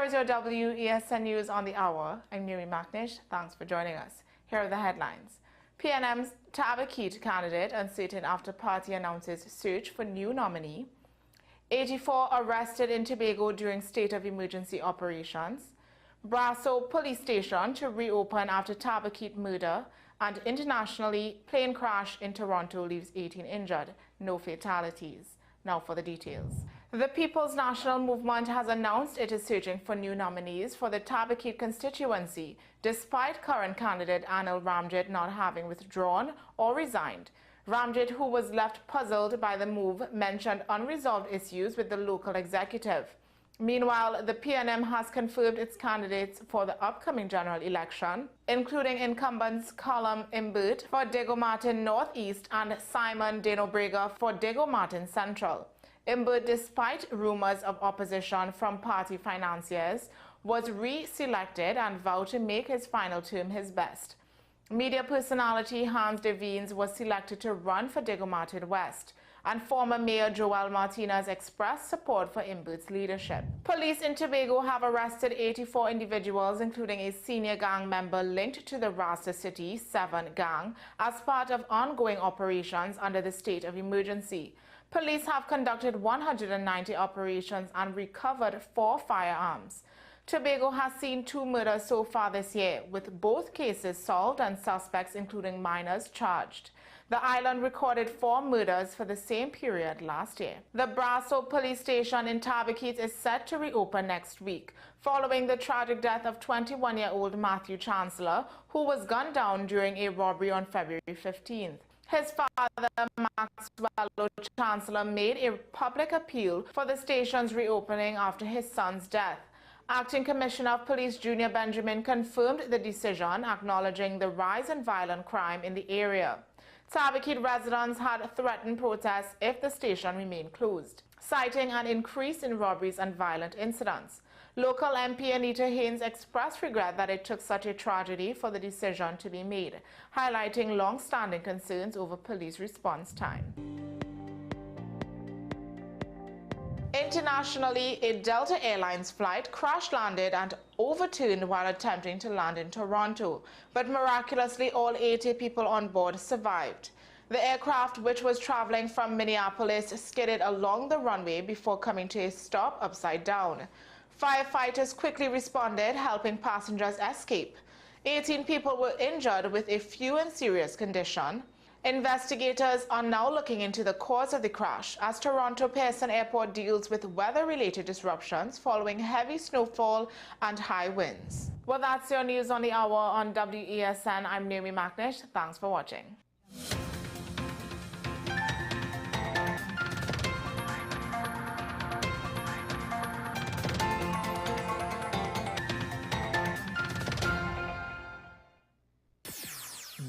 is your WESN News on the Hour. I'm Nuri Maknish. Thanks for joining us. Here are the headlines. PNM's Tabakit candidate uncertain after party announces search for new nominee. 84 arrested in Tobago during state of emergency operations. Brasso police station to reopen after Tabakit murder. And internationally, plane crash in Toronto leaves 18 injured, no fatalities. Now for the details. The People's National Movement has announced it is searching for new nominees for the Tabakit constituency, despite current candidate Anil Ramjit not having withdrawn or resigned. Ramjit, who was left puzzled by the move, mentioned unresolved issues with the local executive. Meanwhile, the PNM has confirmed its candidates for the upcoming general election, including incumbents Callum Imbert for Diego Martin Northeast and Simon Denobrega for Diego Martin Central. Imbert, despite rumors of opposition from party financiers, was re-selected and vowed to make his final term his best. Media personality Hans de Veens was selected to run for Diego Martin West, and former Mayor Joel Martinez expressed support for Imbert's leadership. Police in Tobago have arrested 84 individuals, including a senior gang member linked to the Rasta City 7 gang, as part of ongoing operations under the state of emergency. Police have conducted 190 operations and recovered 4 firearms. Tobago has seen 2 murders so far this year, with both cases solved and suspects, including minors, charged. The island recorded 4 murders for the same period last year. The Brasso police station in Tabakit is set to reopen next week, following the tragic death of 21-year-old Matthew Chancellor, who was gunned down during a robbery on February 15th. His father, Maxwell Chancellor, made a public appeal for the station's reopening after his son's death. Acting Commissioner of Police Junior Benjamin confirmed the decision, acknowledging the rise in violent crime in the area. Tabakit residents had threatened protests if the station remained closed, citing an increase in robberies and violent incidents. Local MP Anita Haynes expressed regret that it took such a tragedy for the decision to be made, highlighting long-standing concerns over police response time. Internationally, a Delta Airlines flight crash-landed and overturned while attempting to land in Toronto, but miraculously all 80 people on board survived. The aircraft, which was traveling from Minneapolis, skidded along the runway before coming to a stop upside down. Firefighters quickly responded, helping passengers escape. 18 people were injured, with a few in serious condition. Investigators are now looking into the cause of the crash as Toronto Pearson Airport deals with weather-related disruptions following heavy snowfall and high winds. Well, that's your news on the hour on WESN. I'm Naomi Maknish. Thanks for watching.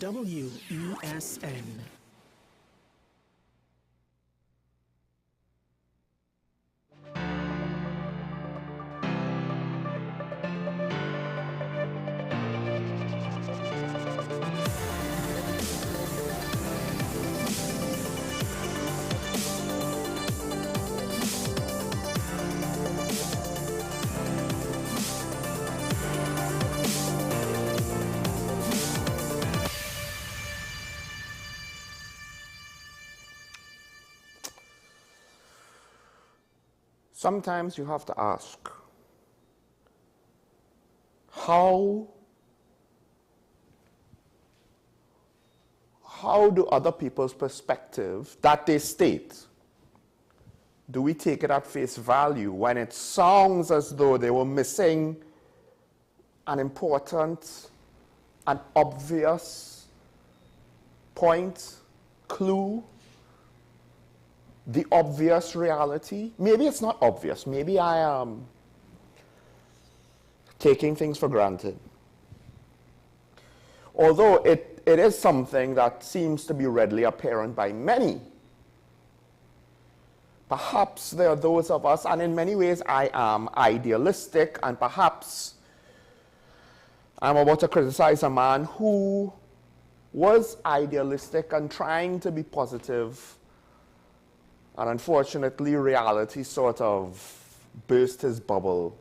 WESN. Sometimes you have to ask, how do other people's perspective that they state, do we take it at face value when it sounds as though they were missing an important, an obvious point, clue, the obvious reality? Maybe it's not obvious. Maybe I am taking things for granted. Although it is something that seems to be readily apparent by many. Perhaps there are those of us, and in many ways I am idealistic, and perhaps I'm about to criticize a man who was idealistic and trying to be positive, and unfortunately reality sort of burst his bubble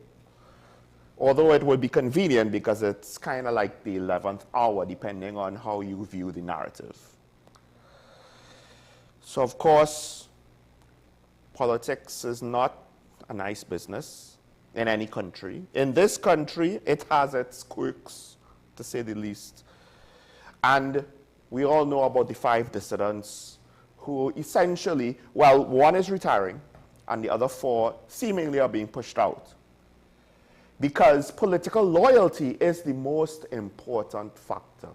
Although it would be convenient because it's kind of like the 11th hour, depending on how you view the narrative. So, of course, politics is not a nice business in any country. In this country, it has its quirks, to say the least. And we all know about the 5 dissidents who essentially, well, one is retiring, and the other 4 seemingly are being pushed out. Because political loyalty is the most important factor.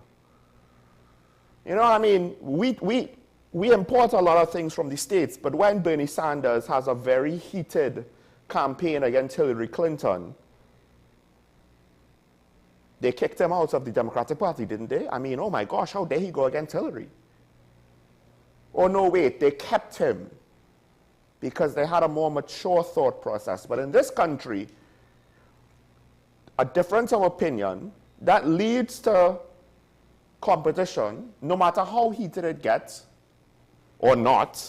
You know what I mean? We import a lot of things from the States, but when Bernie Sanders has a very heated campaign against Hillary Clinton, they kicked him out of the Democratic Party, didn't they? I mean, oh my gosh, how dare he go against Hillary? Oh no, wait, they kept him because they had a more mature thought process. But in this country, a difference of opinion that leads to competition, no matter how heated it gets or not,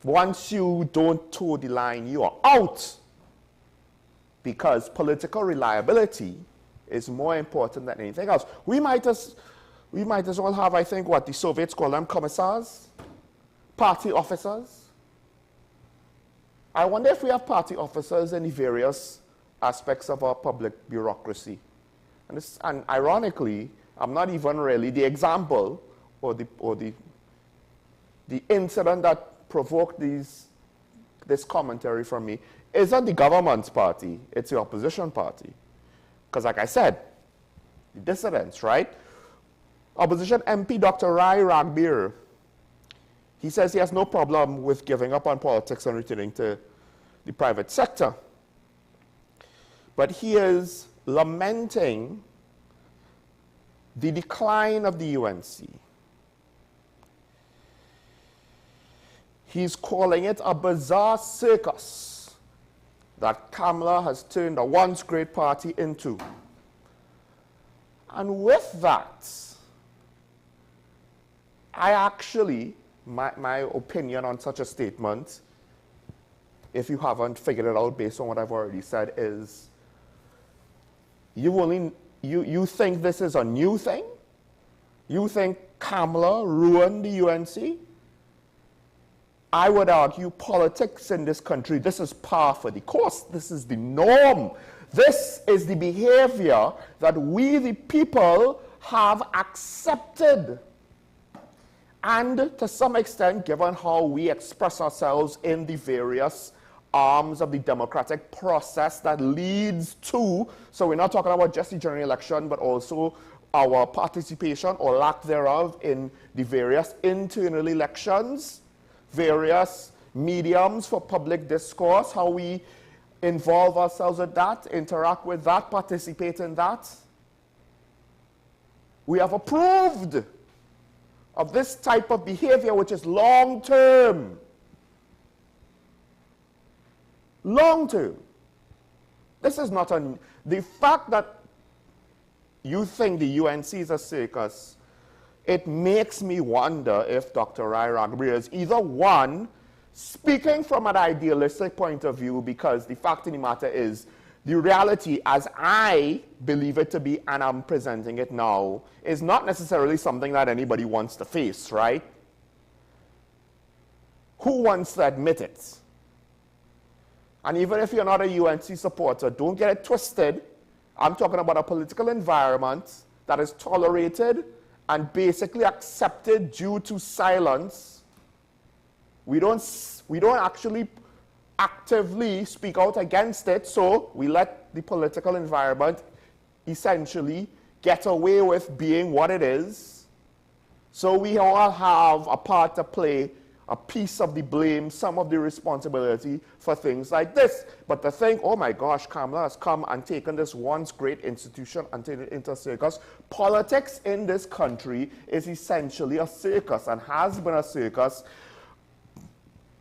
once you don't toe the line, you are out. Because political reliability is more important than anything else. We might as well have, I think, what the Soviets call them, commissars, party officers. I wonder if we have party officers in the various aspects of our public bureaucracy. And ironically, I'm not even really the example or the incident that provoked this commentary from me isn't the government's party, it's the opposition party. Because like I said, the dissidents, right? Opposition MP Dr. Rai Ragbir, he says he has no problem with giving up on politics and returning to the private sector. But he is lamenting the decline of the UNC. He's calling it a bizarre circus that Kamala has turned a once great party into. And with that, I actually, my opinion on such a statement, if you haven't figured it out based on what I've already said, is you think this is a new thing? You think Kamala ruined the UNC? I would argue politics in this country, this is par for the course. This is the norm. This is the behavior that we, the people, have accepted. And to some extent, given how we express ourselves in the various arms of the democratic process that leads to, so we're not talking about just the general election, but also our participation or lack thereof in the various internal elections, various mediums for public discourse, how we involve ourselves with that, interact with that, participate in that. We have approved of this type of behavior, which is long-term. Long-term. This is not the fact that you think the UNC is a circus, it makes me wonder if Dr. Rai Ragbir is either one, speaking from an idealistic point of view, because the fact of the matter is, the reality as I believe it to be, and I'm presenting it now, is not necessarily something that anybody wants to face, right? Who wants to admit it? And even if you're not a UNC supporter, don't get it twisted. I'm talking about a political environment that is tolerated and basically accepted due to silence. We don't actually actively speak out against it, so we let the political environment essentially get away with being what it is. So we all have a part to play, a piece of the blame, some of the responsibility for things like this. But to think, oh my gosh, Kamala has come and taken this once great institution and turned it into a circus. Politics in this country is essentially a circus and has been a circus,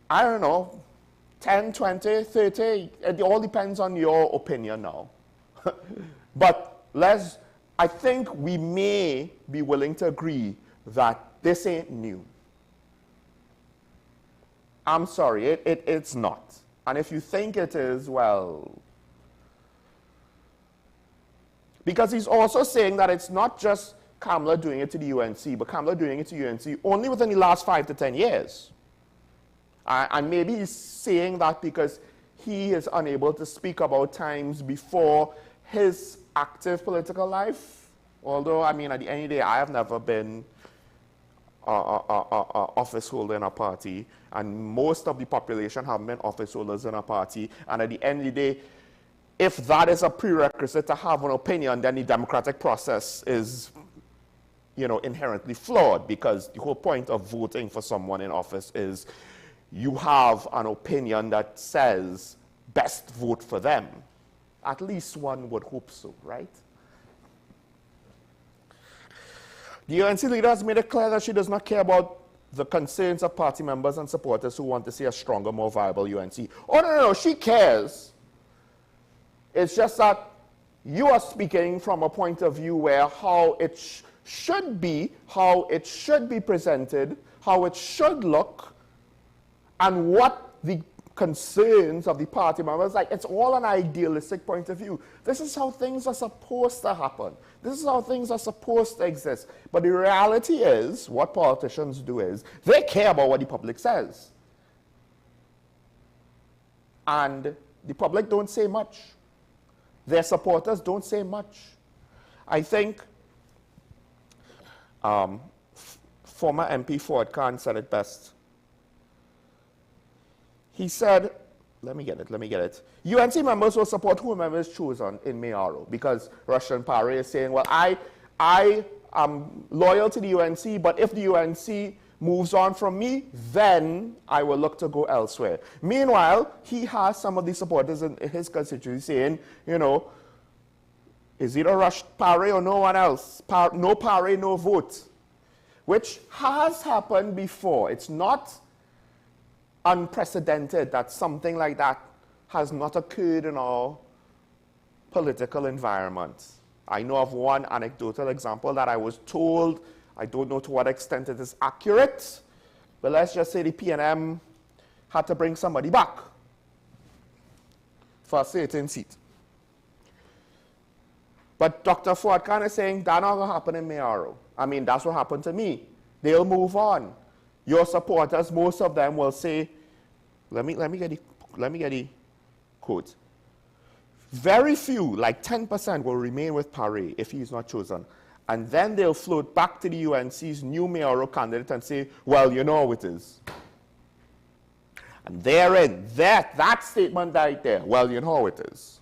I don't know, 10, 20, 30, it all depends on your opinion now. But I think we may be willing to agree that this ain't new. I'm sorry, it's not. And if you think it is, well, Because he's also saying that it's not just Kamala doing it to the UNC, but Kamala doing it to UNC only within the last 5 to 10 years. And maybe he's saying that because he is unable to speak about times before his active political life. Although, I mean, at the end of the day, I have never been an office holder in a party, and most of the population haven't been office holders in a party. And at the end of the day, if that is a prerequisite to have an opinion, then the democratic process is, you know, inherently flawed, because the whole point of voting for someone in office is you have an opinion that says best vote for them. At least one would hope so, right? The UNC leader has made it clear that she does not care about the concerns of party members and supporters who want to see a stronger, more viable UNC. Oh, no, she cares. It's just that you are speaking from a point of view where how it should be, how it should be presented, how it should look, and what the concerns of the party members, like, it's all an idealistic point of view. This is how things are supposed to happen. This is how things are supposed to exist. But the reality is, what politicians do is, they care about what the public says. And the public don't say much. Their supporters don't say much. I think former MP Ford Khan said it best. He said, let me get it. UNC members will support whomever is chosen in Mayaro, because Russian Pare is saying, well, I am loyal to the UNC, but if the UNC moves on from me, then I will look to go elsewhere. Meanwhile, he has some of the supporters in his constituency saying, you know, is either Rush Pare or no one else. No Pare, no vote. Which has happened before. It's not unprecedented that something like that has not occurred in our political environment. I know of one anecdotal example that I was told, I don't know to what extent it is accurate, but let's just say the PNM had to bring somebody back for a certain seat. But Dr. Ford Khan is saying that's not going to happen in Mayaro. I mean, that's what happened to me. They'll move on. Your supporters, most of them will say, let me get the quote. Very few, like 10%, will remain with Pare if he's not chosen. And then they'll float back to the UNC's new mayoral candidate and say, well, you know how it is. And therein, that statement right there, well, you know how it is.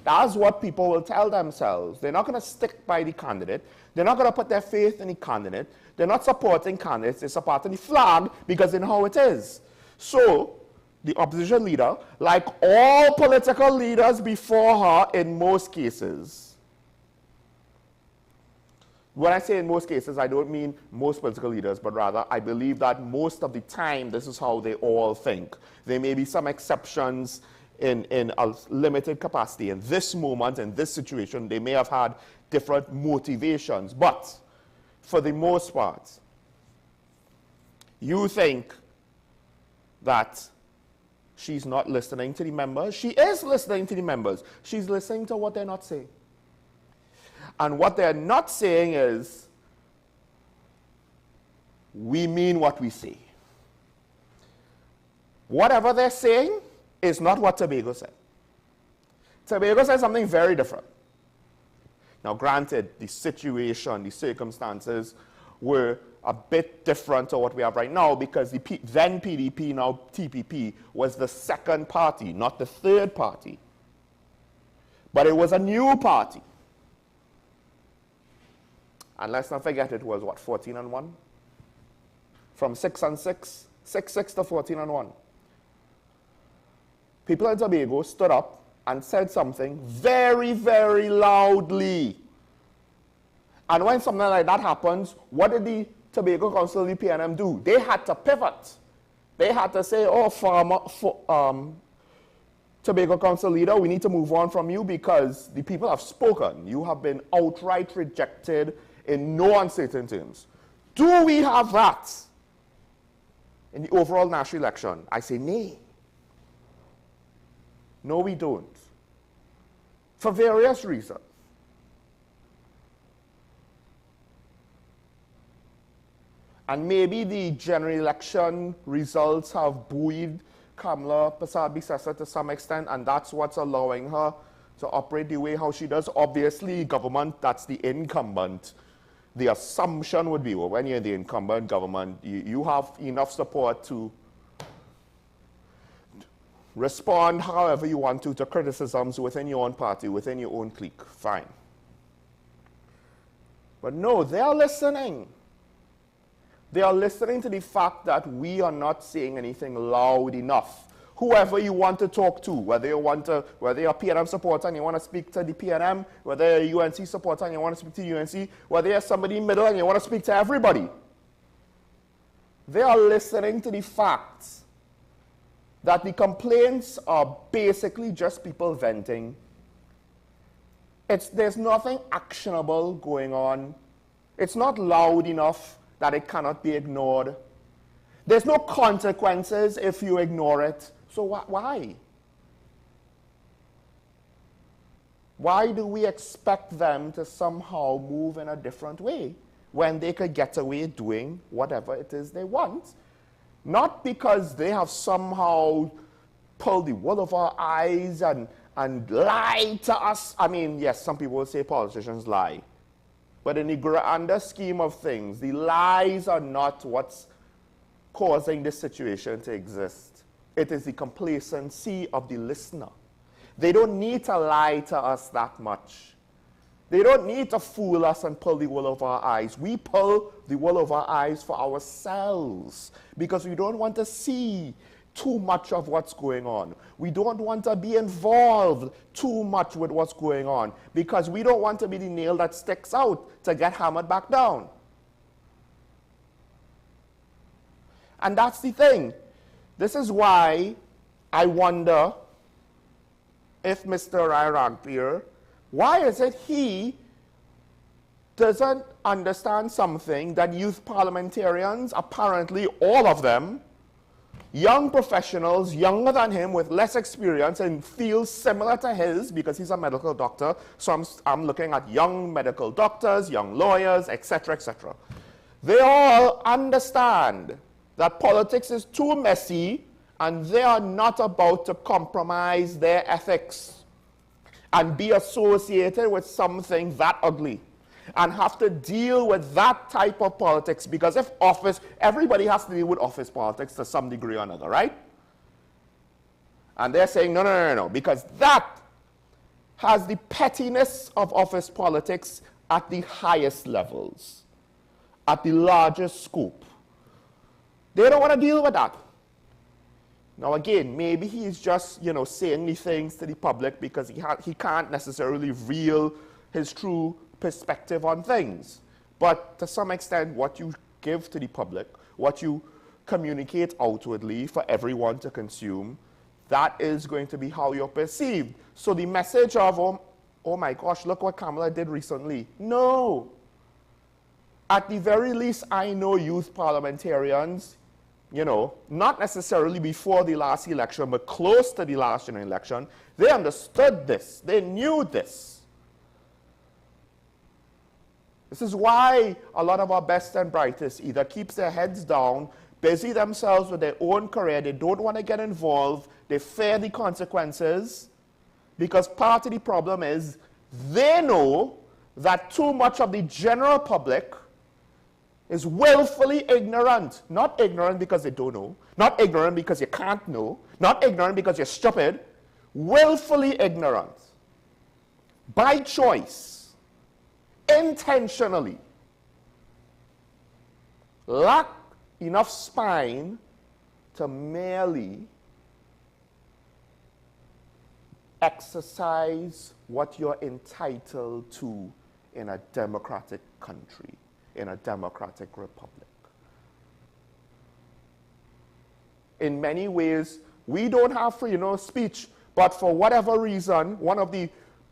That's what people will tell themselves. They're not going to stick by the candidate. They're not going to put their faith in the candidate. They're not supporting candidates. They're supporting the flag because they know how it is. So, the opposition leader, like all political leaders before her in most cases, when I say in most cases, I don't mean most political leaders, but rather I believe that most of the time this is how they all think. There may be some exceptions in a limited capacity. In this moment, in this situation, they may have had different motivations. But for the most part, you think that she's not listening to the members. She is listening to the members. She's listening to what they're not saying. And what they're not saying is, we mean what we say. Whatever they're saying is not what Tobago said. Tobago said something very different. Now, granted, the situation, the circumstances were a bit different to what we have right now, because the then PDP, now TPP, was the second party, not the third party. But it was a new party. And let's not forget, it was what, 14-1? From 6-6 to 14-1. People in Tobago stood up and said something very, very loudly. And when something like that happens, what did the Tobago Council, the PNM, do? They had to pivot. They had to say, oh, Tobago Council leader, we need to move on from you because the people have spoken. You have been outright rejected in no uncertain terms. Do we have that in the overall national election? I say nay. No, we don't. For various reasons. And maybe the general election results have buoyed Kamala Persad-Bissessar to some extent, and that's what's allowing her to operate the way how she does. Obviously, government, that's the incumbent. The assumption would be, well, when you're the incumbent government, you have enough support to respond however you want to criticisms within your own party, within your own clique. Fine. But no, they are listening. They are listening to the fact that we are not saying anything loud enough. Whoever you want to talk to, whether you're a PNM supporter and you want to speak to the PNM, whether you're a UNC supporter and you want to speak to UNC, whether you're somebody in the middle and you want to speak to everybody. They are listening to the facts that the complaints are basically just people venting. There's nothing actionable going on. It's not loud enough that it cannot be ignored. There's no consequences if you ignore it. So why? Why do we expect them to somehow move in a different way when they could get away doing whatever it is they want? Not because they have somehow pulled the wool over our eyes and lied to us. I mean, yes, some people will say politicians lie. But in the grander scheme of things, the lies are not what's causing this situation to exist. It is the complacency of the listener. They don't need to lie to us that much. They don't need to fool us and pull the wool over our eyes. We pull the wool over our eyes for ourselves because we don't want to see too much of what's going on. We don't want to be involved too much with what's going on because we don't want to be the nail that sticks out to get hammered back down. And that's the thing. This is why I wonder if Mr. Amplia, why is it he doesn't understand something that youth parliamentarians, apparently all of them, young professionals, younger than him with less experience in fields similar to his, because he's a medical doctor, so I'm looking at young medical doctors, young lawyers, etc., etc. They all understand that politics is too messy and they are not about to compromise their ethics and be associated with something that ugly and have to deal with that type of politics, because if office, everybody has to deal with office politics to some degree or another, right? And they're saying, no, no, no, no, because that has the pettiness of office politics at the highest levels, at the largest scope. They don't want to deal with that. Now again, maybe he's just, saying these things to the public because he can't necessarily reveal his true perspective on things. But to some extent, what you give to the public, what you communicate outwardly for everyone to consume, that is going to be how you're perceived. So the message of, oh my gosh, look what Kamala did recently. No. At the very least, I know youth parliamentarians, not necessarily before the last election, but close to the last general election, they understood this. They knew this. This is why a lot of our best and brightest either keeps their heads down, busy themselves with their own career, they don't want to get involved, they fear the consequences, because part of the problem is they know that too much of the general public is willfully ignorant. Not ignorant because they don't know, not ignorant because you can't know, not ignorant because you're stupid, willfully ignorant. By choice, intentionally, lack enough spine to merely exercise what you're entitled to in a democratic country, in a democratic republic. In many ways, we don't have freedom of speech, but for whatever reason, one of the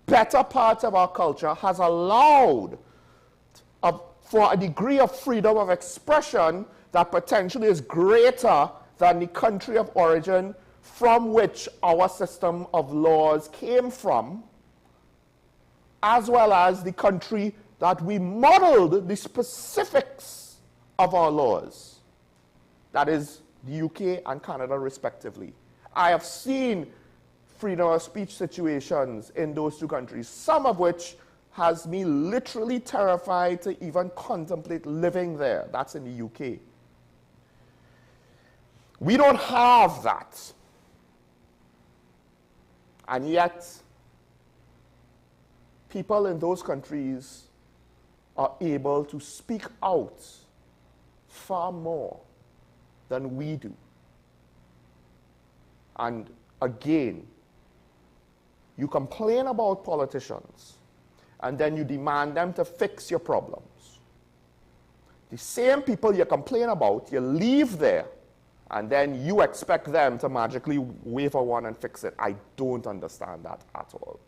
better parts of our culture has allowed for a degree of freedom of expression that potentially is greater than the country of origin from which our system of laws came from, as well as the country that we modeled the specifics of our laws. That is the UK and Canada respectively. I have seen freedom of speech situations in those two countries, some of which has me literally terrified to even contemplate living there. That's in the UK. We don't have that. And yet, people in those countries are able to speak out far more than we do. And again, you complain about politicians, and then you demand them to fix your problems. The same people you complain about, you leave there, and then you expect them to magically wave a wand and fix it. I don't understand that at all.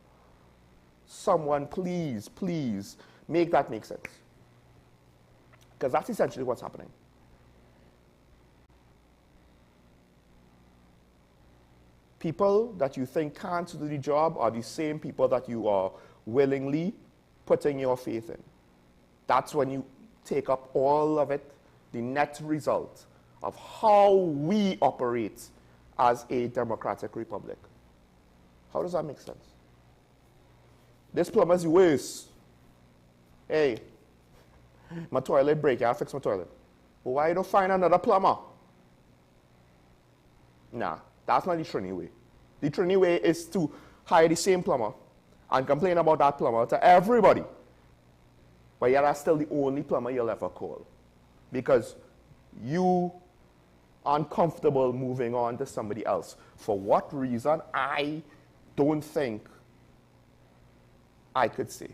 Someone, please, please, make that make sense. Because that's essentially what's happening. People that you think can't do the job are the same people that you are willingly putting your faith in. That's when you take up all of it, the net result of how we operate as a democratic republic. How does that make sense? This plumber's the worst. Hey, my toilet break, I'll fix my toilet. But why you don't find another plumber? Nah, that's not the Trini way. The Trini way is to hire the same plumber and complain about that plumber to everybody. But yet that's still the only plumber you'll ever call. Because you are uncomfortable moving on to somebody else. For what reason, I don't think I could say.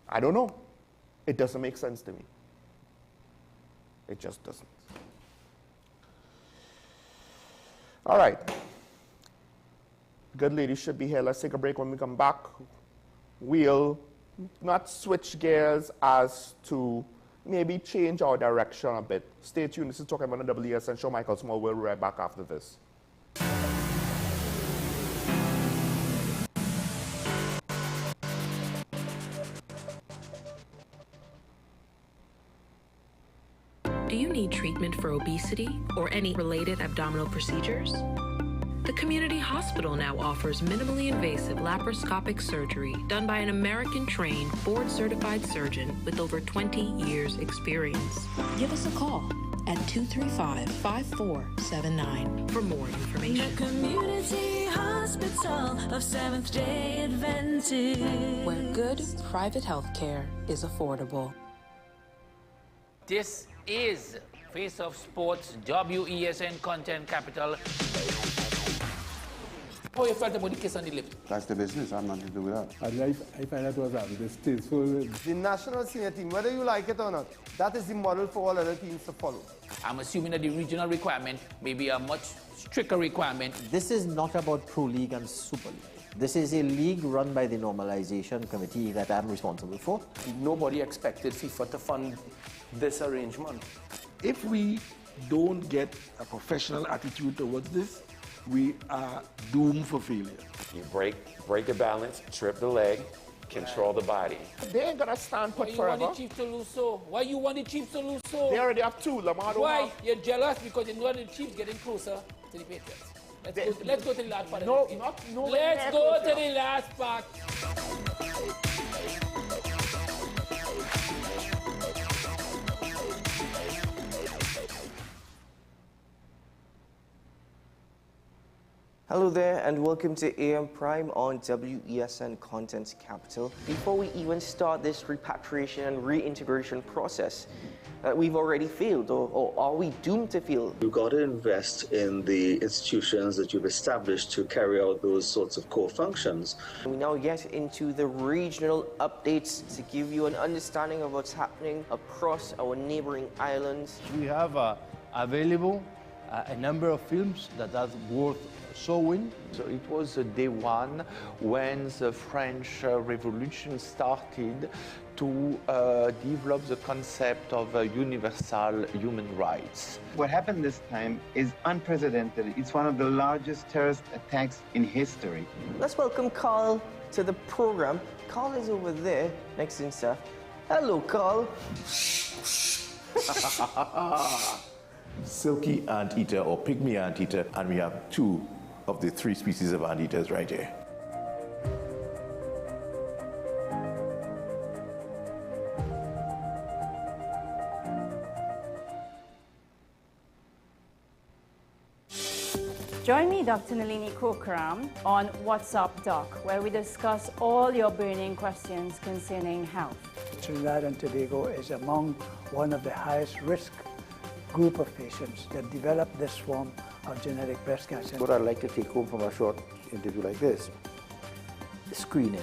I don't know. It doesn't make sense to me. It just doesn't. All right. Good lady should be here. Let's take a break. When we come back, we'll not switch gears as to maybe change our direction a bit. Stay tuned. This is Talking About the WESN show. Michael Small. We'll be right back after this. Do you need treatment for obesity or any related abdominal procedures? The community hospital now offers minimally invasive laparoscopic surgery done by an American-trained, board-certified surgeon with over 20 years' experience. Give us a call at 235-5479 for more information. The Community Hospital of Seventh-day Adventist, where good private health care is affordable. This is Face of Sports, WESN Content Capital. How you felt about the kiss on the lip? That's the business. I'm nothing to do with that. I find that was distasteful. The national senior team, whether you like it or not, that is the model for all other teams to follow. I'm assuming that the regional requirement may be a much stricter requirement. This is not about Pro League and Super League. This is a league run by the Normalization Committee that I'm responsible for. Nobody expected FIFA to fund this arrangement. If we don't get a professional attitude towards this, we are doomed for failure. You break the balance, trip the leg, control the body. They ain't gonna stand put forever. Why you want the Chiefs to lose so? Why you want the Chiefs to lose so? They already have two. Lamar don't Why? have. You're jealous because you know the Chiefs getting closer to the Patriots. Let's go to the last part. No, of the game. not no. Let's go to the last part. Hello there and welcome to AM Prime on WESN Content Capital. Before we even start this repatriation and reintegration process that we've already failed, or are we doomed to fail? You've got to invest in the institutions that you've established to carry out those sorts of core functions. We now get into the regional updates to give you an understanding of what's happening across our neighboring islands. We have available a number of films that are worth showing. So it was day one when the French Revolution started to develop the concept of universal human rights. What happened this time is unprecedented. It's one of the largest terrorist attacks in history. Let's welcome Carl to the program. Carl is over there next to himself. Hello, Carl. Silky anteater or pygmy anteater, and we have 2 of the 3 species of anteaters right here. Join me, Dr. Nalini Kokram, on What's Up Doc, where we discuss all your burning questions concerning health. Trinidad and Tobago is among one of the highest risk group of patients that develop this form of genetic breast cancer. What I'd like to take home from a short interview like this, screening.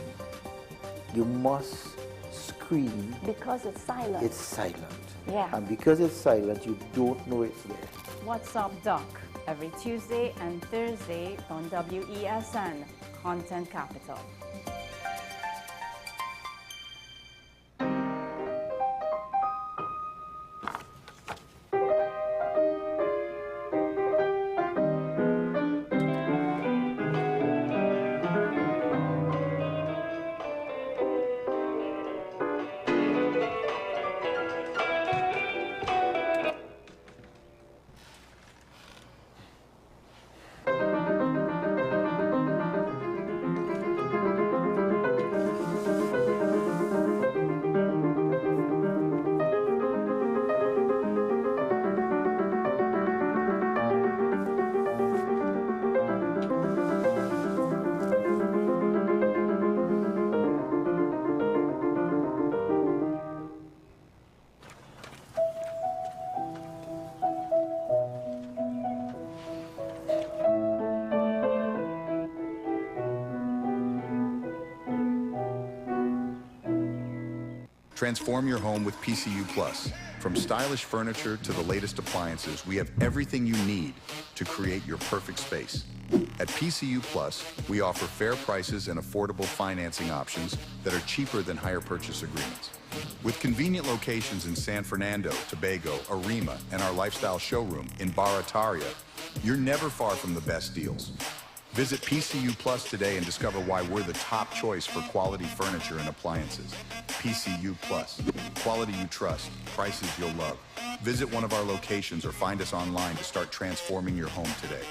You must screen. Because it's silent. It's silent. Yeah. And because it's silent, you don't know it's there. What's Up Doc, every Tuesday and Thursday on WESN, Content Capital. Transform your home with PCU Plus. From stylish furniture to the latest appliances, we have everything you need to create your perfect space. At PCU Plus, we offer fair prices and affordable financing options that are cheaper than hire purchase agreements. With convenient locations in San Fernando, Tobago, Arima, and our lifestyle showroom in Barataria, you're never far from the best deals. Visit PCU Plus today and discover why we're the top choice for quality furniture and appliances. PCU Plus, quality you trust, prices you'll love. Visit one of our locations or find us online to start transforming your home today.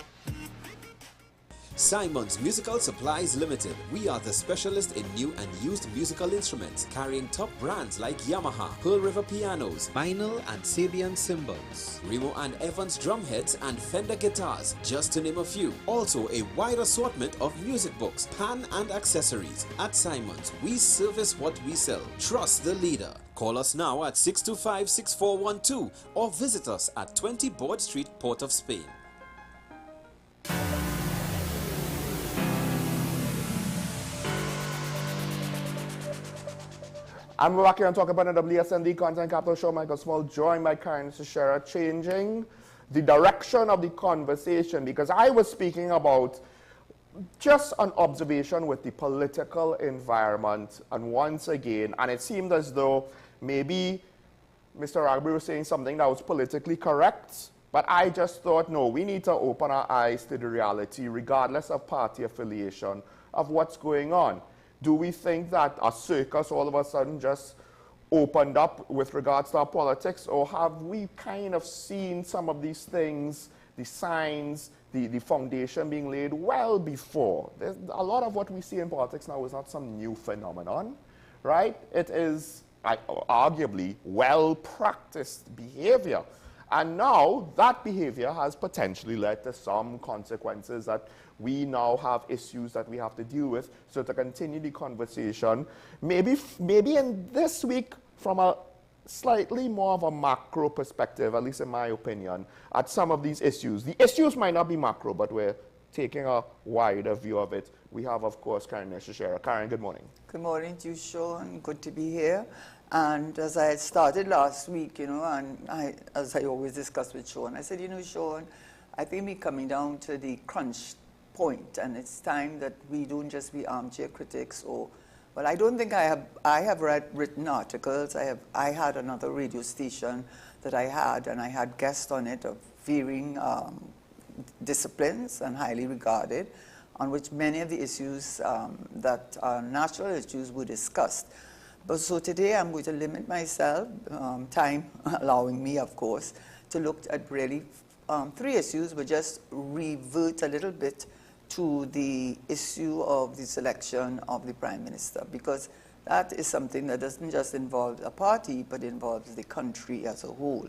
Simon's Musical Supplies Limited. We are the specialist in new and used musical instruments, carrying top brands like Yamaha, Pearl River pianos, vinyl and Sabian cymbals, Remo and Evans drum heads and Fender guitars, just to name a few. Also a wide assortment of music books, pan and accessories. At Simon's, we service what we sell. Trust the leader. Call us now at 625-6412 or visit us at 20 Board Street, Port of Spain. And we're back here and talk about the WSND Content Capital Show. Michael Small, joined by Karen Shishera, changing the direction of the conversation, because I was speaking about just an observation with the political environment, and once again, and it seemed as though maybe Mr. Ragby was saying something that was politically correct, but I just thought, no, we need to open our eyes to the reality, regardless of party affiliation, of what's going on. Do we think that a circus all of a sudden just opened up with regards to our politics, or have we kind of seen some of these things, the signs, the foundation being laid well before? There's a lot of what we see in politics now is not some new phenomenon, right? It is arguably well-practiced behavior. And now that behavior has potentially led to some consequences that we now have issues that we have to deal with. So to continue the conversation, maybe in this week from a slightly more of a macro perspective, at least in my opinion, at some of these issues. The issues might not be macro, but we're taking a wider view of it. We have, of course, Karen Shishera. Karen, good morning. Good morning to you, Sean. Good to be here. And as I had started last week, you know, and as I always discuss with Sean, I said, you know, Sean, I think we're coming down to the crunch point, and it's time that we don't just be armchair critics. Or, well, I don't think I have written articles. I had another radio station that I had, and I had guests on it of varying disciplines and highly regarded, on which many of the issues that are natural issues were discussed. But so today I'm going to limit myself, time allowing me, of course, to look at really 3 issues, but just revert a little bit to the issue of the selection of the Prime Minister, because that is something that doesn't just involve a party, but involves the country as a whole.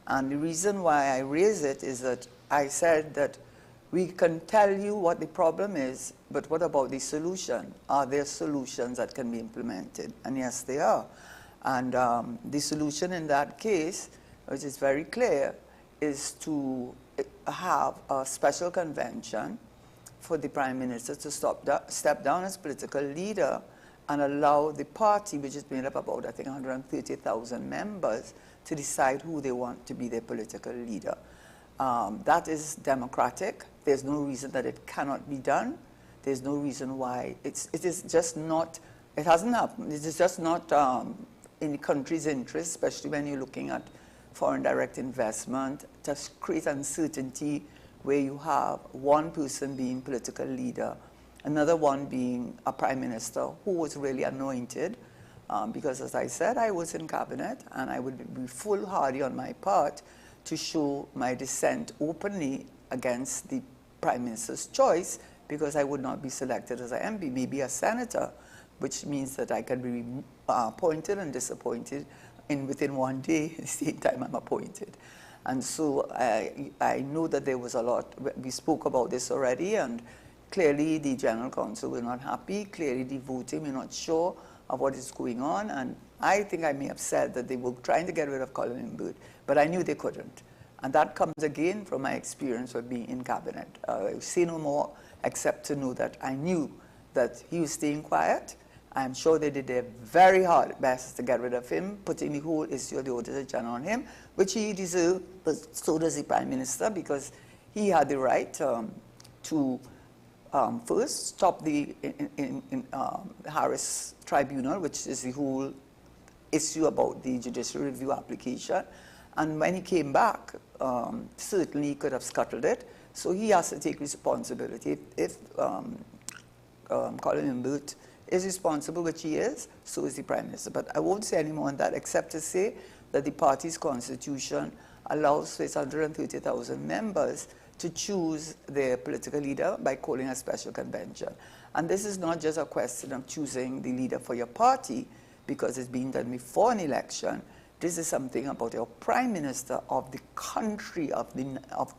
And the reason why I raise it is that I said that we can tell you what the problem is, but what about the solution? Are there solutions that can be implemented? And yes, they are. And the solution in that case, which is very clear, is to have a special convention for the Prime Minister to step down as political leader and allow the party, which is made up about, I think, 130,000 members, to decide who they want to be their political leader. That is democratic. There's no reason that it cannot be done. There's no reason why. It is just not, it hasn't happened. It is just not in the country's interest, especially when you're looking at foreign direct investment, to create uncertainty where you have one person being political leader, another one being a prime minister who was really anointed, because as I said, I was in cabinet, and I would be foolhardy on my part to show my dissent openly against the prime minister's choice, because I would not be selected as an MP, maybe a senator, which means that I can be appointed and disappointed within one day, at the same time I'm appointed. And so I know that there was a lot. We spoke about this already, and clearly the General Council were not happy. Clearly the voting, we're not sure of what is going on. And I think I may have said that they were trying to get rid of Colin Imbert, but I knew they couldn't. And that comes again from my experience of being in cabinet. I say no more except to know that I knew that he was staying quiet. I'm sure they did their very hard best to get rid of him, putting the whole issue of the Auditor General on him, which he deserved, but so does the Prime Minister, because he had the right to first stop the Harris Tribunal, which is the whole issue about the judicial review application. And when he came back, certainly he could have scuttled it. So he has to take responsibility. If Colin Imbert is responsible, which he is, so is the Prime Minister. But I won't say any more on that, except to say that the party's constitution allows for its 130,000 members to choose their political leader by calling a special convention. And this is not just a question of choosing the leader for your party, because it's being done before an election. This is something about your Prime Minister of the country of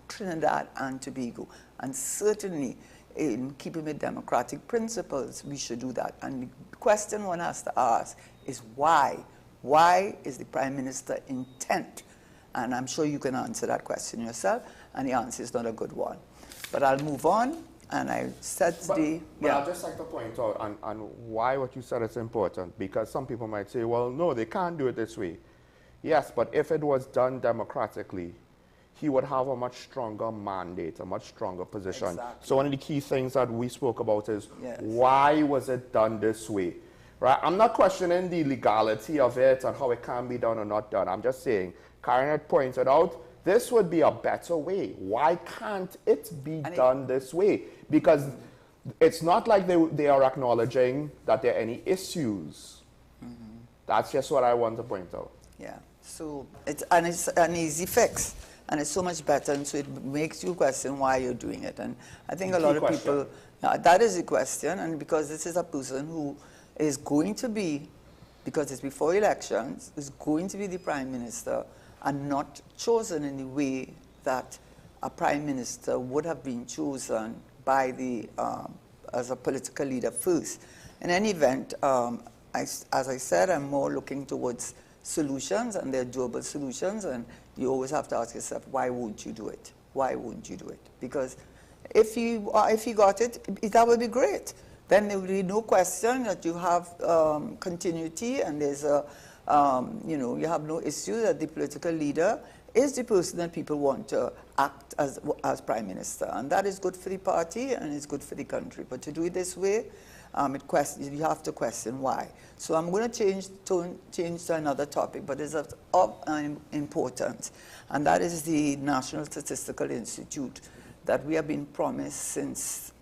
Trinidad and Tobago. And certainly, in keeping with democratic principles, we should do that. And the question one has to ask is why? Why is the Prime Minister intent? And I'm sure you can answer that question yourself, and the answer is not a good one. But I'll move on, and I said today... But I'd just like to point out on why what you said is important, because some people might say, well, no, they can't do it this way. Yes, but if it was done democratically, he would have a much stronger mandate, a much stronger position. Exactly. So one of the key things that we spoke about is, why was it done this way? Right? I'm not questioning the legality of it and how it can be done or not done. I'm just saying, Karen had pointed out, this would be a better way. Why can't it be done this way? Because it's not like they are acknowledging that there are any issues. That's just what I want to point out. Yeah, so it's an easy fix. And it's so much better, and so it makes you question why you're doing it. And I think a lot of people, that is the question, and because this is a person who is going to be, because it's before elections, is going to be the Prime Minister and not chosen in the way that a Prime Minister would have been chosen by the, as a political leader first. In any event, as I said, I'm more looking towards solutions, and they're doable solutions, and you always have to ask yourself, why won't you do it? Why won't you do it? Because if you got it, that would be great. Then there would be no question that you have continuity, and there's a, you have no issue that the political leader is the person that people want to act as Prime Minister. And that is good for the party, and it's good for the country. But to do it this way, you have to question why. So I'm going to change to another topic, but it's of importance, and that is the National Statistical Institute that we have been promised since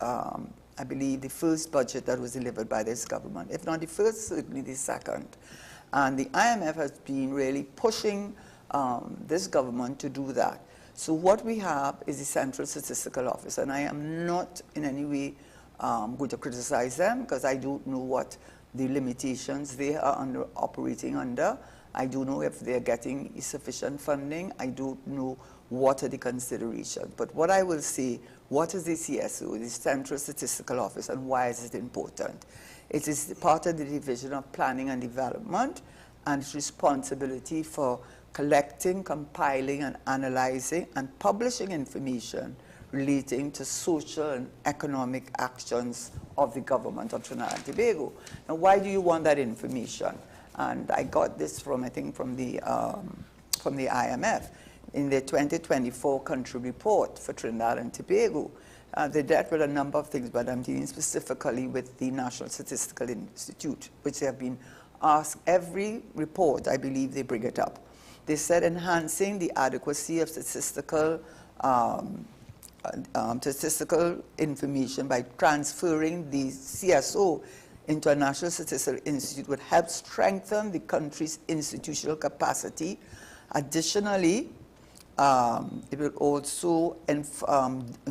I believe, the first budget that was delivered by this government. If not the first, certainly the second. And the IMF has been really pushing this government to do that. So what we have is the Central Statistical Office, and I am not in any way going to criticize them because I don't know what the limitations they are operating under. I don't know if they're getting sufficient funding. I don't know what are the considerations. But what I will say, what is the CSO, the Central Statistical Office, and why is it important? It is part of the Division of Planning and Development, and its responsibility for collecting, compiling, and analyzing and publishing information relating to social and economic actions of the government of Trinidad and Tobago. Now, why do you want that information? And I got this from, I think, from the IMF in their 2024 country report for Trinidad and Tobago. They dealt with a number of things, but I'm dealing specifically with the National Statistical Institute, which they have been asked every report, I believe they bring it up. They said enhancing the adequacy of statistical information by transferring the CSO into a National Statistical Institute would help strengthen the country's institutional capacity. Additionally, it will also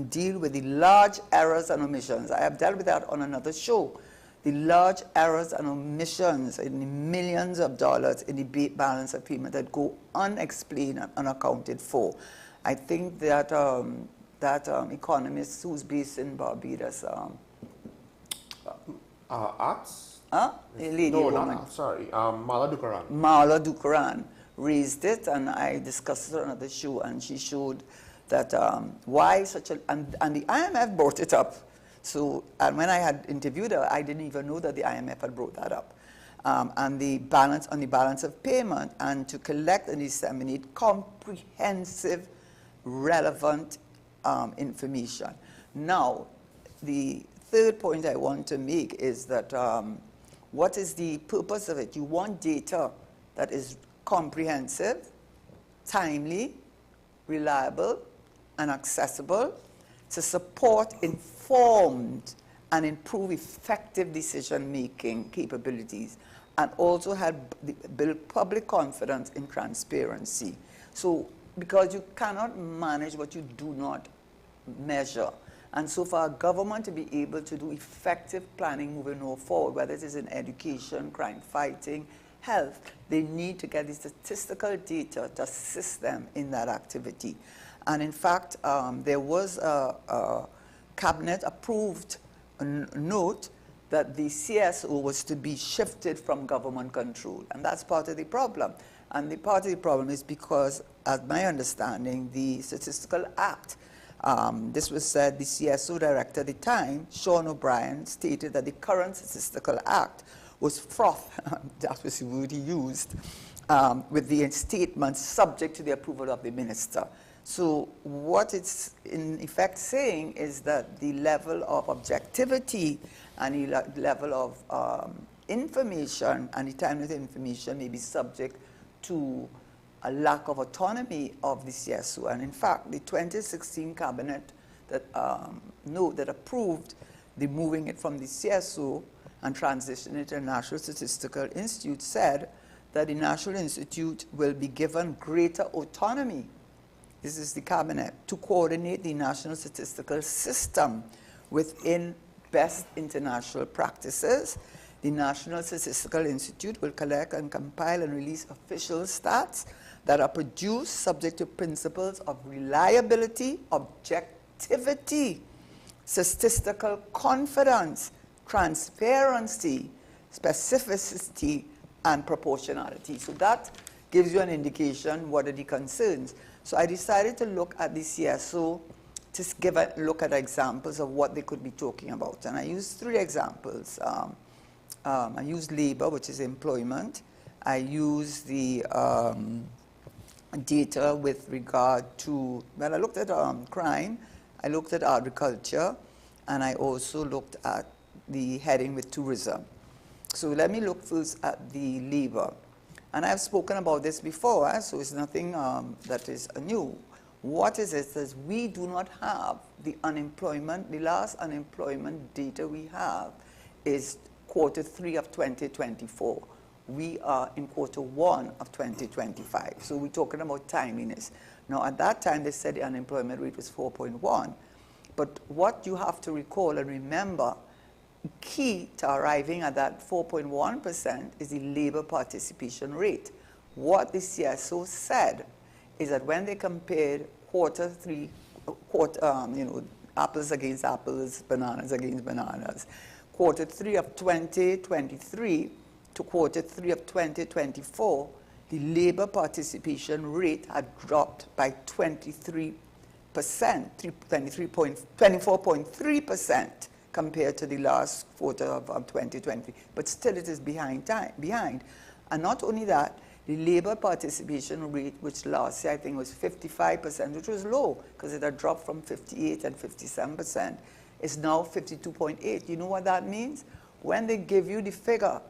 deal with the large errors and omissions. I have dealt with that on another show. The large errors and omissions in the millions of dollars in the balance of payment that go unexplained and unaccounted for. I think that that economist who's based in Barbados, Arts? A lady woman. Sorry, Mala Dukaran. Mala Dukaran raised it, and I discussed it on another show, and she showed that why such a, and the IMF brought it up. So, and when I had interviewed her, I didn't even know that the IMF had brought that up. And the balance of payment, and to collect and disseminate comprehensive, relevant information. Now, the third point I want to make is that what is the purpose of it? You want data that is comprehensive, timely, reliable, and accessible to support informed and improve effective decision-making capabilities, and also help build public confidence in transparency. So, because you cannot manage what you do not measure. And so for a government to be able to do effective planning moving forward, whether it is in education, crime fighting, health, they need to get the statistical data to assist them in that activity. And in fact, there was a cabinet-approved note that the CSO was to be shifted from government control, and that's part of the problem. And the part of the problem is because, as my understanding, the Statistical Act, this was said, the CSO director at the time, Sean O'Brien, stated that the current Statistical Act was fraught, that was the word he used, with the statement subject to the approval of the minister. So what it's in effect saying is that the level of objectivity and the level of information and the timeliness of information may be subject to a lack of autonomy of the CSO. And in fact, the 2016 cabinet that note that approved the moving it from the CSO and transitioning it to the National Statistical Institute said that the National Institute will be given greater autonomy, this is the cabinet, to coordinate the national statistical system within best international practices. The National Statistical Institute will collect and compile and release official stats that are produced subject to principles of reliability, objectivity, statistical confidence, transparency, specificity, and proportionality. So that gives you an indication what are the concerns. So I decided to look at the CSO to give a look at examples of what they could be talking about. And I used 3 examples. I used labor, which is employment. I used the data with regard to, well, I looked at crime, I looked at agriculture, and I also looked at the heading with tourism. So let me look first at the labor. And I've spoken about this before, so it's nothing that is new. What is it? Is we do not have the unemployment, the last unemployment data we have is Q3 of 2024. We are in Q1 of 2025. So we're talking about timeliness. Now, at that time, they said the unemployment rate was 4.1. But what you have to recall and remember, key to arriving at that 4.1% is the labor participation rate. What the CSO said is that when they compared Q3, apples against apples, bananas against bananas, Q3 of 2023 to Q3 of 2024, the labor participation rate had dropped by 24.3% compared to the last quarter of 2020. But still it is behind. And not only that, the labor participation rate, which last year I think was 55%, which was low because it had dropped from 58 and 57%, is now 52.8. You know what that means? When they give you the figure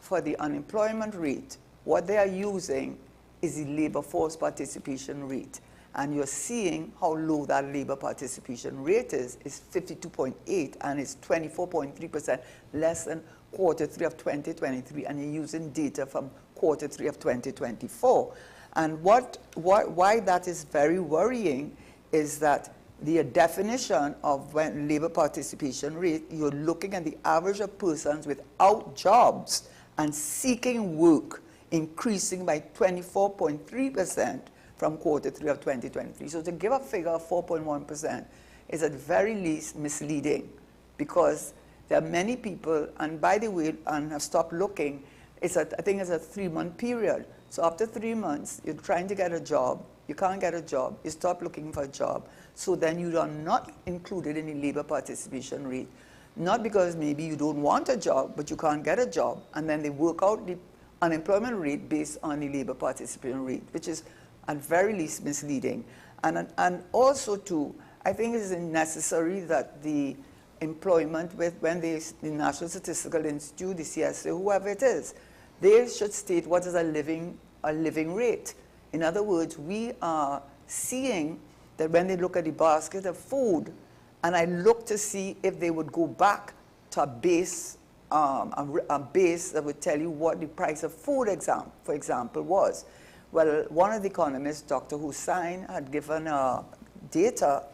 for the unemployment rate, what they are using is the labor force participation rate. And you're seeing how low that labor participation rate is 52.8, and it's 24.3% less than Q3 of 2023, and you're using data from Q3 of 2024. And why that is very worrying is that the definition of when labor participation rate, you're looking at the average of persons without jobs and seeking work increasing by 24.3% from Q3 of 2023. So to give a figure of 4.1% is at very least misleading, because there are many people, and by the way, and have stopped looking, I think it's a 3-month period. So after 3 months, you're trying to get a job, you can't get a job, you stop looking for a job. So then you are not included in the labor participation rate. Not because maybe you don't want a job, but you can't get a job. And then they work out the unemployment rate based on the labor participation rate, which is at very least misleading. And also too, I think it is necessary that the employment when the National Statistical Institute, the CSA, whoever it is, they should state what is a living rate. In other words, we are seeing that when they look at the basket of food, and I look to see if they would go back to a base that would tell you what the price of food, for example, was. Well, one of the economists, Dr. Hussain, had given data,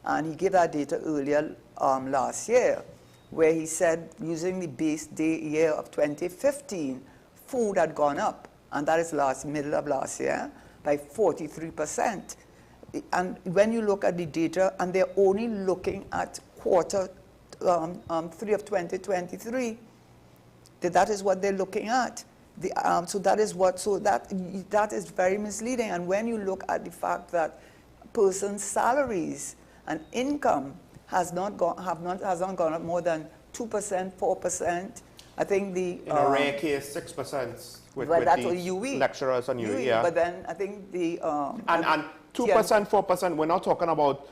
and he gave that data earlier last year, where he said using the base year of 2015, food had gone up, and that is middle of last year, by 43%. And when you look at the data, and they're only looking at Q3 of 2023, that is what they're looking at. That is very misleading. And when you look at the fact that persons' salaries and income has not gone up more than 2%, 4%. I think in a rare case, 6% with the UE. Lecturers on UE. Yeah. But then I think the and 2%, 4%. We're not talking about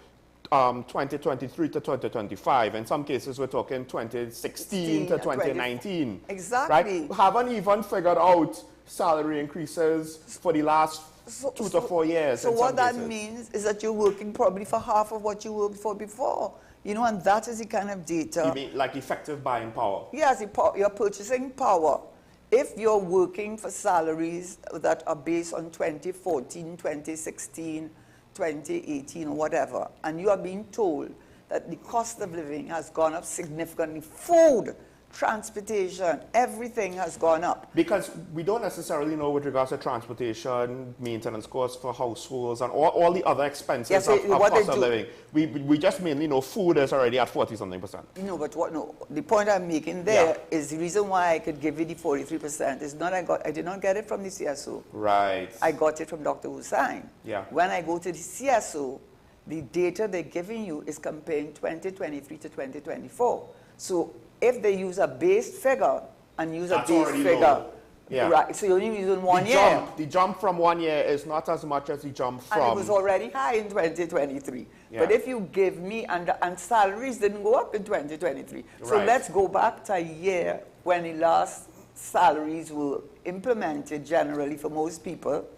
2023 to 2025. In some cases, we're talking 2016 to 2019. Exactly. Right? Haven't even figured out salary increases for the last 2 to 4 years. So what that means is that you're working probably for half of what you worked for before. And that is the kind of data. You mean like effective buying power? Yes, your purchasing power. If you're working for salaries that are based on 2014, 2016, 2018 or whatever, and you are being told that the cost of living has gone up significantly, food, transportation, everything has gone up. Because we don't necessarily know with regards to transportation, maintenance costs for households, and all the other expenses of cost of living. We just mainly know food is already at 40-something%. No, but the point I'm making there is the reason why I could give you the 43% is not I did not get it from the CSO. Right. I got it from Dr. Hussain. Yeah. When I go to the CSO, the data they're giving you is comparing 2023 to 2024. So if they use a base figure and use a base figure, right? So you're only using 1 year. The jump from 1 year is not as much as the jump from. And it was already high in 2023. Yeah. But if you give me, and salaries didn't go up in 2023. So let's go back to a year when the last salaries were implemented generally for most people,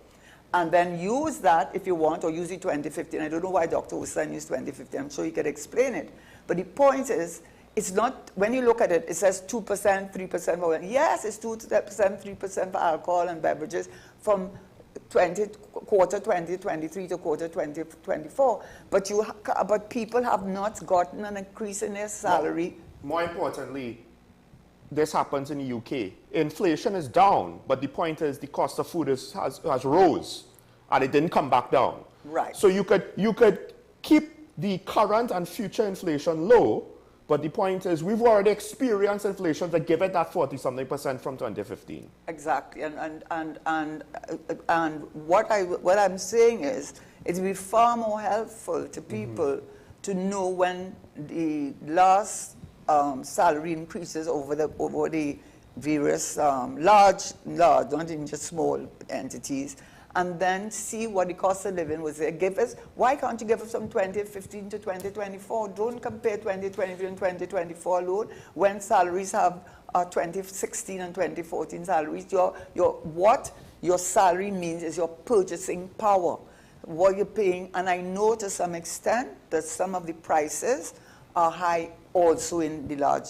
and then use that if you want, or use the 2015. I don't know why Dr. Hussain used 2015. I'm sure he could explain it. But the point is, it's not, when you look at it, it says 2%, 3% for, yes, it's 2%, 3% for alcohol and beverages from quarter 2023 to quarter 2024. But people have not gotten an increase in their salary. More importantly, this happens in the UK. Inflation is down, but the point is the cost of food has rose, and it didn't come back down. Right. So you could keep the current and future inflation low, but the point is we've already experienced inflation that give it that 40-something% from 2015. Exactly, and what I'm saying is it will be far more helpful to people to know when the last salary increases over the various large, not even just small entities, and then see what the cost of living was there. Why can't you give us from 2015 to 2024? Don't compare 2023 and 2024 alone when salaries have 2016 and 2014 salaries. What your salary means is your purchasing power, what you're paying. And I know to some extent that some of the prices are high also in the large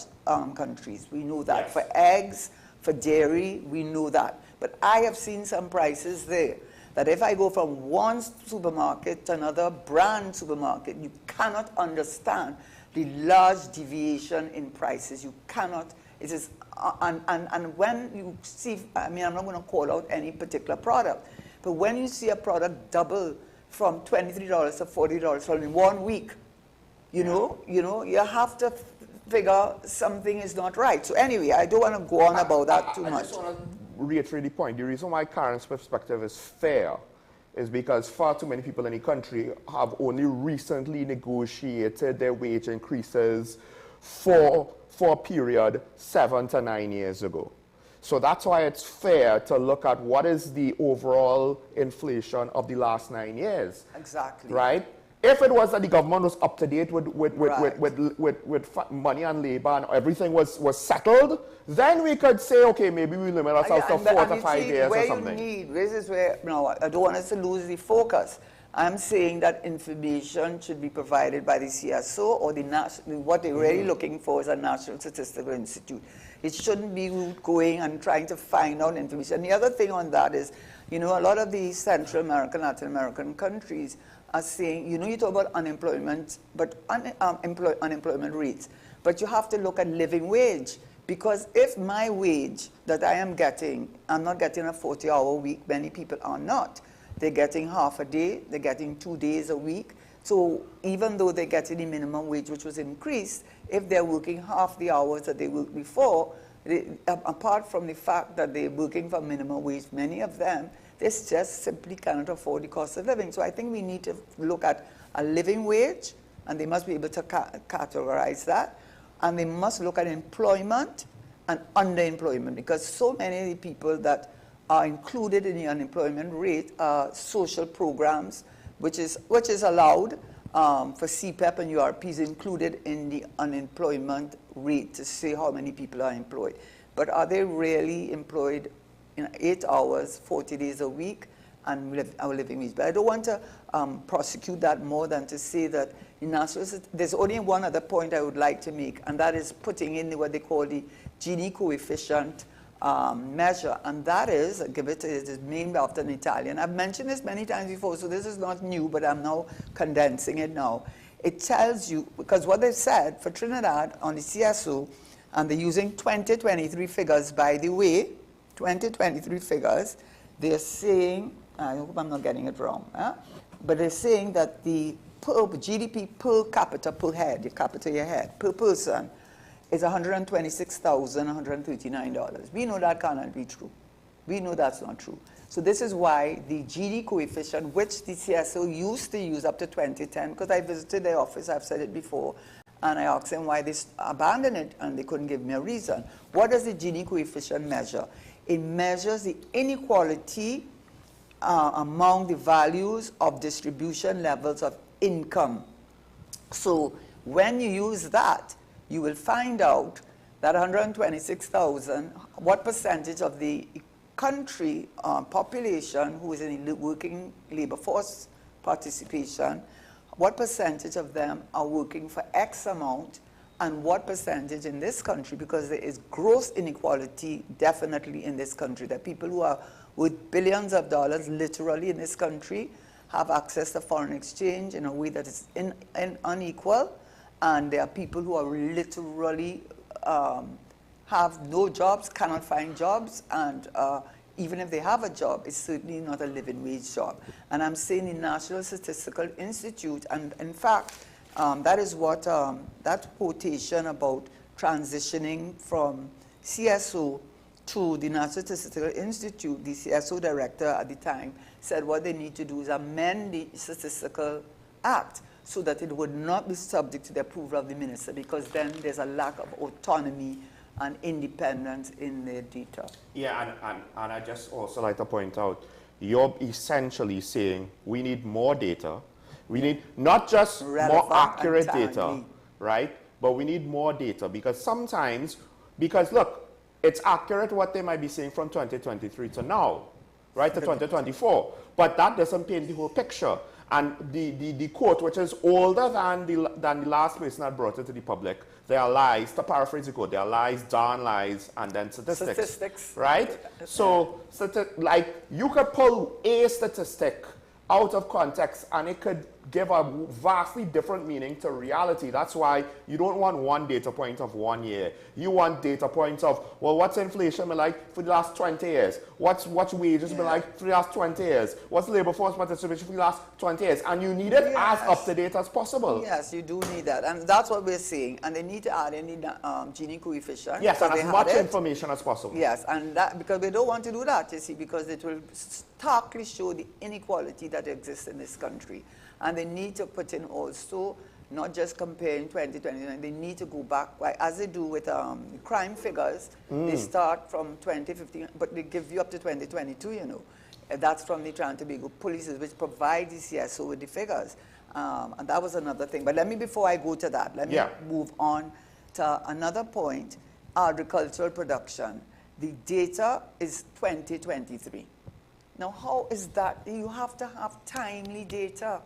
countries. We know that. Yes. For eggs, for dairy, we know that. But I have seen some prices there that if I go from one supermarket to another brand supermarket, you cannot understand the large deviation in prices. You cannot. It is, and when you see, I mean, I'm not going to call out any particular product, but when you see a product double from $23 to $40 in 1 week, you know, you have to figure something is not right. So anyway, I don't want to go on about that too much. I just want to reiterate the point. The reason why Karen's perspective is fair is because far too many people in the country have only recently negotiated their wage increases for a period 7 to 9 years ago. So that's why it's fair to look at what is the overall inflation of the last 9 years. Exactly. Right? If it was that the government was up to date with money and labor and everything was settled, then we could say, okay, maybe we limit ourselves to 4 to 5 years or something. This is where, no, I don't want us to lose the focus. I'm saying that information should be provided by the CSO or the national, what they're really looking for is a National Statistical Institute. It shouldn't be going and trying to find out information. And the other thing on that is, you know, a lot of the Central American, Latin American countries are saying, you know, you talk about unemployment, but unemployment rates, but you have to look at living wage, because if my wage that I am getting, I'm not getting a 40-hour week, many people are not. They're getting half a day, they're getting 2 days a week. So even though they're getting the minimum wage, which was increased, if they're working half the hours that they worked before, apart from the fact that they're working for minimum wage, many of them, they just simply cannot afford the cost of living. So I think we need to look at a living wage, and they must be able to categorize that. And they must look at employment and underemployment, because so many of the people that are included in the unemployment rate are social programs, which is allowed for CPEP and URPs included in the unemployment rate to say how many people are employed. But are they really employed in 8 hours, 40 days a week, and our living wage? But I don't want to prosecute that more than to say that there's only one other point I would like to make, and that is putting in what they call the Gini coefficient measure, and that is, it is named after an Italian. I've mentioned this many times before, so this is not new, but I'm now condensing it now. It tells you, because what they said for Trinidad on the CSO, and they're using 2023 figures, by the way, 2023 figures, they're saying, I hope I'm not getting it wrong, but they're saying that the GDP per capita per head, the capita your head, per person, is $126,139. We know that cannot be true. We know that's not true. So this is why the Gini coefficient, which the CSO used to use up to 2010, because I visited their office, I've said it before, and I asked them why they abandoned it, and they couldn't give me a reason. What does the Gini coefficient measure? It measures the inequality among the values of distribution levels of income. So when you use that, you will find out that 126,000, what percentage of the country population who is in the working labor force participation, what percentage of them are working for X amount, and what percentage in this country, because there is gross inequality definitely in this country. There are people who are with billions of dollars literally in this country have access to foreign exchange in a way that is unequal, and there are people who are literally have no jobs, cannot find jobs, and even if they have a job, it's certainly not a living wage job. And I'm saying the National Statistical Institute, and in fact, that is what that quotation about transitioning from CSO to the National Statistical Institute, the CSO director at the time said what they need to do is amend the Statistical Act so that it would not be subject to the approval of the minister, because then there's a lack of autonomy and independence in their data. Yeah, and I just also like to point out, you're essentially saying we need more data. We need not just more accurate data, right? But we need more data, because sometimes, because look, it's accurate what they might be saying from 2023 to now, right, to 2024. But that doesn't paint the whole picture. And the quote, which is older than the last person that brought it to the public, there are lies, to paraphrase the quote, there are lies, darn lies, and then statistics. Right? So, like, you could pull a statistic out of context and it could give a vastly different meaning to reality. That's why you don't want one data point of 1 year. You want data points of, well, what's inflation been like for the last 20 years? What's wages been like for the last 20 years? What's labor force participation for the last 20 years? And you need it as up to date as possible. Yes, you do need that. And that's what we're saying. And they need to add in the Gini coefficient. Yes, and as much information as possible. Yes, and that, because we don't want to do that, you see, because it will starkly show the inequality that exists in this country. And they need to put in also, not just comparing 2029, they need to go back, like, as they do with crime figures. They start from 2015, but they give you up to 2022, you know. That's from the Trinidad and Tobago police, which provide the CSO with the figures. And that was another thing. But let me, before I go to that, let me move on to another point, agricultural production. The data is 2023. Now, how is that? You have to have timely data.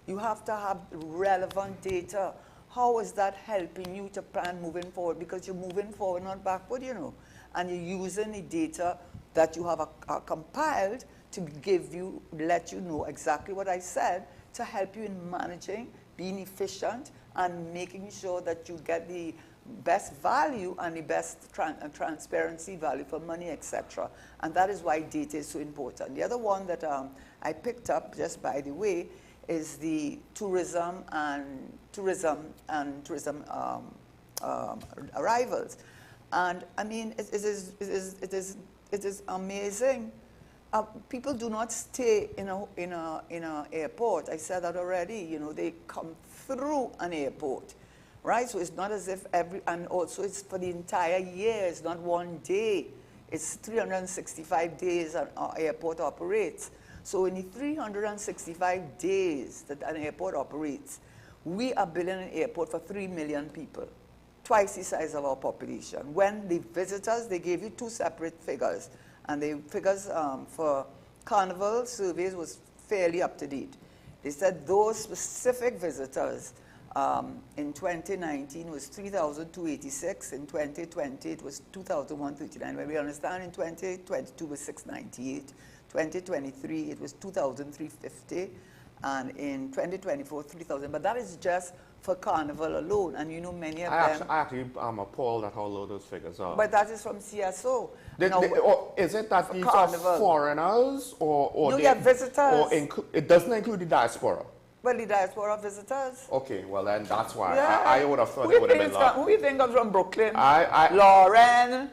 You have to have relevant data. How is that helping you to plan moving forward? Because you're moving forward, not backward, you know. And you're using the data that you have compiled to give you, let you know exactly what I said, to help you in managing, being efficient, and making sure that you get the best value and the best transparency value for money, etc. And that is why data is so important. The other one that I picked up, just by the way, is the tourism arrivals. And I mean, it is amazing. People do not stay in a airport. I said that already. You know, they come through an airport, right? So it's not as if and also it's for the entire year. It's not 1 day. It's 365 days an airport operates. So in the 365 days that an airport operates, we are building an airport for 3 million people, twice the size of our population. When the visitors, they gave you two separate figures, and the figures for Carnival surveys was fairly up to date. They said those specific visitors in 2019 was 3,286, in 2020 it was 2,139. When we understand in 2022 was 698. 2023, it was 2,350, and in 2024, 3,000. But that is just for Carnival alone, and you know many of them. I actually am appalled at how low those figures are. But that is from CSO. Is it that these are foreigners or no, visitors? Or it doesn't include the diaspora? Well, the diaspora visitors. Okay, well then that's why. Yeah. I would have thought it would have been low. Who you think comes from Brooklyn? Lauren.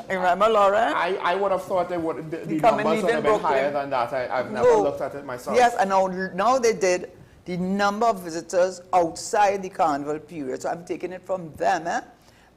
Remember Lauren? I would have thought the numbers would have been higher than that. I've never looked at it myself. Yes, and now they did the number of visitors outside the Carnival period. So I'm taking it from them,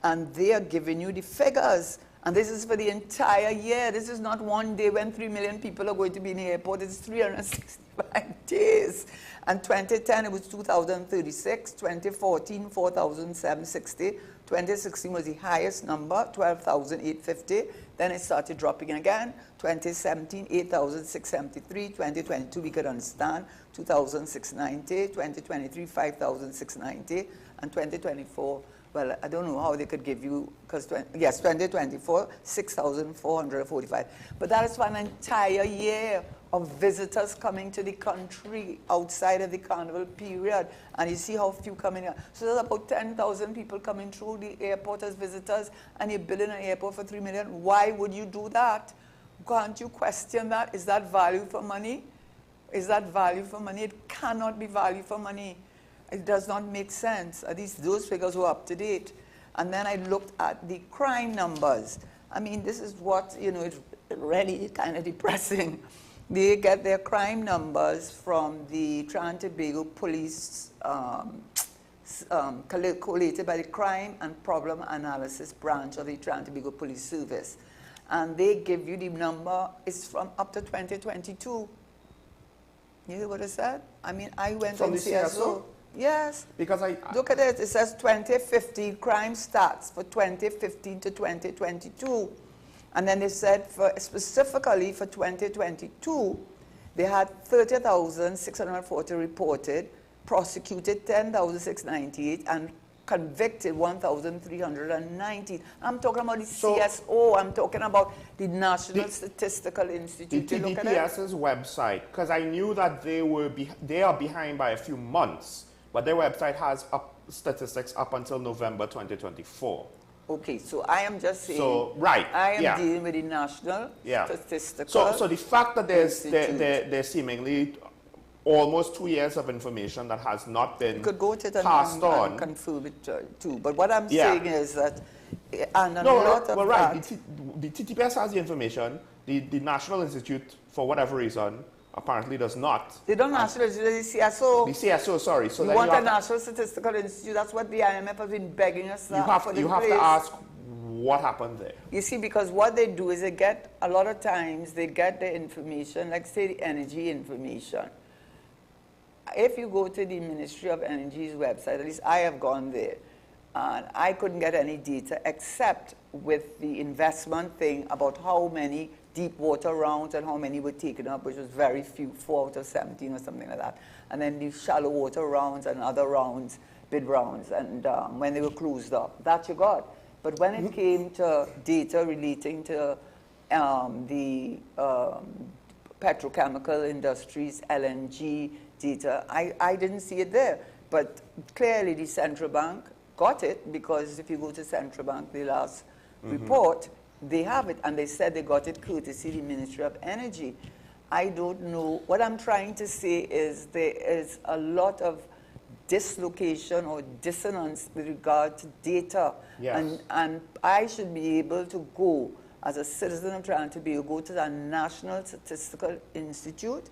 and they are giving you the figures. And this is for the entire year. This is not 1 day when 3 million people are going to be in the airport. It's 365 days. And 2010, it was 2,036. 2014, 4,760. 2016 was the highest number, 12,850. Then it started dropping again. 2017, 8,673. 2022, we could understand, 2,690. 2023, 5,690. And 2024, well, I don't know how they could give you, because, yes, 2024, 6,445. But that is for an entire year of visitors coming to the country outside of the carnival period. And you see how few coming in. So there's about 10,000 people coming through the airport as visitors, and you're building an airport for $3 million. Why would you do that? Can't you question that? Is that value for money? Is that value for money? It cannot be value for money. It does not make sense. At least those figures were up to date. And then I looked at the crime numbers. I mean, this is what, you know, it's really kind of depressing. They get their crime numbers from the Trinidad and Tobago Police, collated by the Crime and Problem Analysis Branch of the Trinidad and Tobago Police Service. And they give you the number, it's from up to 2022. You hear what I said? I mean, I went from on the CSO. Yes. Because look at it. It says 2015 crime stats for 2015 to 2022. And then they said specifically for 2022, they had 30,640 reported, prosecuted 10,698, and convicted 1,319. I'm talking about the CSO. I'm talking about the National Statistical Institute. The TDPS's website, because I knew that they are behind by a few months, but their website has statistics up until November 2024. Okay, so I am just saying. So I am dealing with the National Statistical. So the fact that there's seemingly almost 2 years of information that has not been you could go to it passed on. And confirm it too. But what I'm saying is that, and a lot of the TTPS has the information. The National Institute, for whatever reason, apparently does not. They don't National Institute, the CSO. The CSO, sorry. So you want a National Statistical Institute. That's what the IMF has been begging us you have to ask what happened there. You see, because what they do is they get, a lot of times, they get the information, like say the energy information. If you go to the Ministry of Energy's website, at least I have gone there, and I couldn't get any data except with the investment thing about how many deep water rounds and how many were taken up, which was very few, 4 out of 17 or something like that. And then the shallow water rounds and other rounds, bid rounds, and when they were closed up. That you got. But when it came to data relating to the petrochemical industries, LNG data, I didn't see it there. But clearly the central bank got it, because if you go to central bank, the last report, they have it, and they said they got it courtesy the Ministry of Energy. I don't know. What I'm trying to say is there is a lot of dislocation or dissonance with regard to data. Yes. And I should be able to go, as a citizen of Trinidad and Tobago, go to the National Statistical Institute,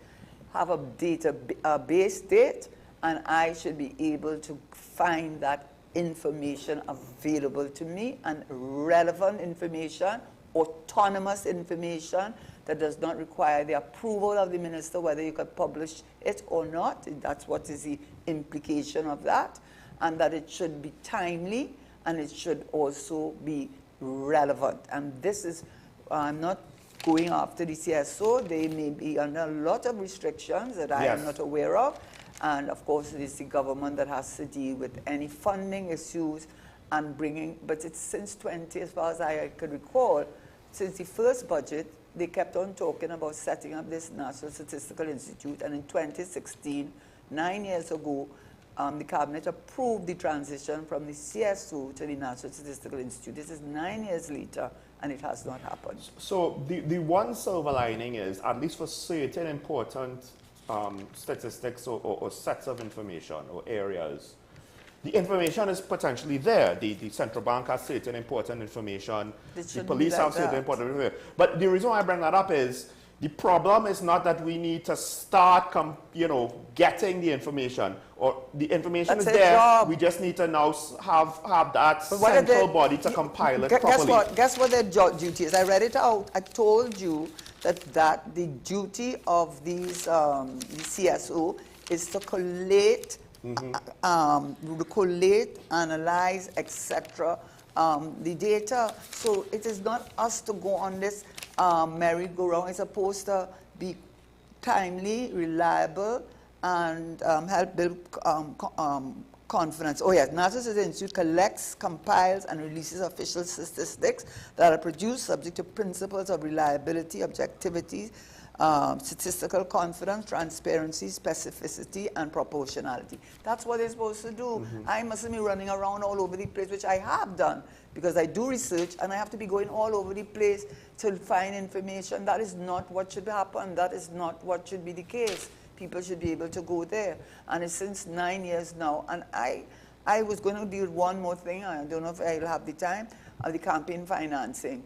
have a database date, and I should be able to find that information available to me, and relevant information, autonomous information that does not require the approval of the minister, whether you could publish it or not. That's what is the implication of that. And that it should be timely, and it should also be relevant. And this is, I'm not going after the CSO. They may be under a lot of restrictions that I am not aware of. And of course, it is the government that has to deal with any funding issues and bringing, but it's since as far as I could recall, since the first budget, they kept on talking about setting up this National Statistical Institute. And in 2016, 9 years ago, the cabinet approved the transition from the CSO to the National Statistical Institute. This is 9 years later, and it has not happened. So the one silver lining is, at least for certain important statistics or sets of information or areas, the information is potentially there. The central bank has certain important information. The police have certain important information. But the reason why I bring that up is the problem is not that we need to start, getting the information, or the information is there. Job. We just need to now have that central body to compile it properly. Guess what their duty is? I read it out. I told you that the duty of these the CSO is to collate, analyze, etc. The data. So it is not us to go on this merry-go-round. It's supposed to be timely, reliable, and help build confidence. Oh yes, National Statistics Institute collects, compiles, and releases official statistics that are produced subject to principles of reliability, objectivity, statistical confidence, transparency, specificity, and proportionality. That's what they're supposed to do. I mustn't be running around all over the place, which I have done, because I do research, and I have to be going all over the place to find information. That is not what should happen. That is not what should be the case. People should be able to go there. And it's since 9 years now. And I was going to deal with one more thing. I don't know if I'll have the time. The campaign financing.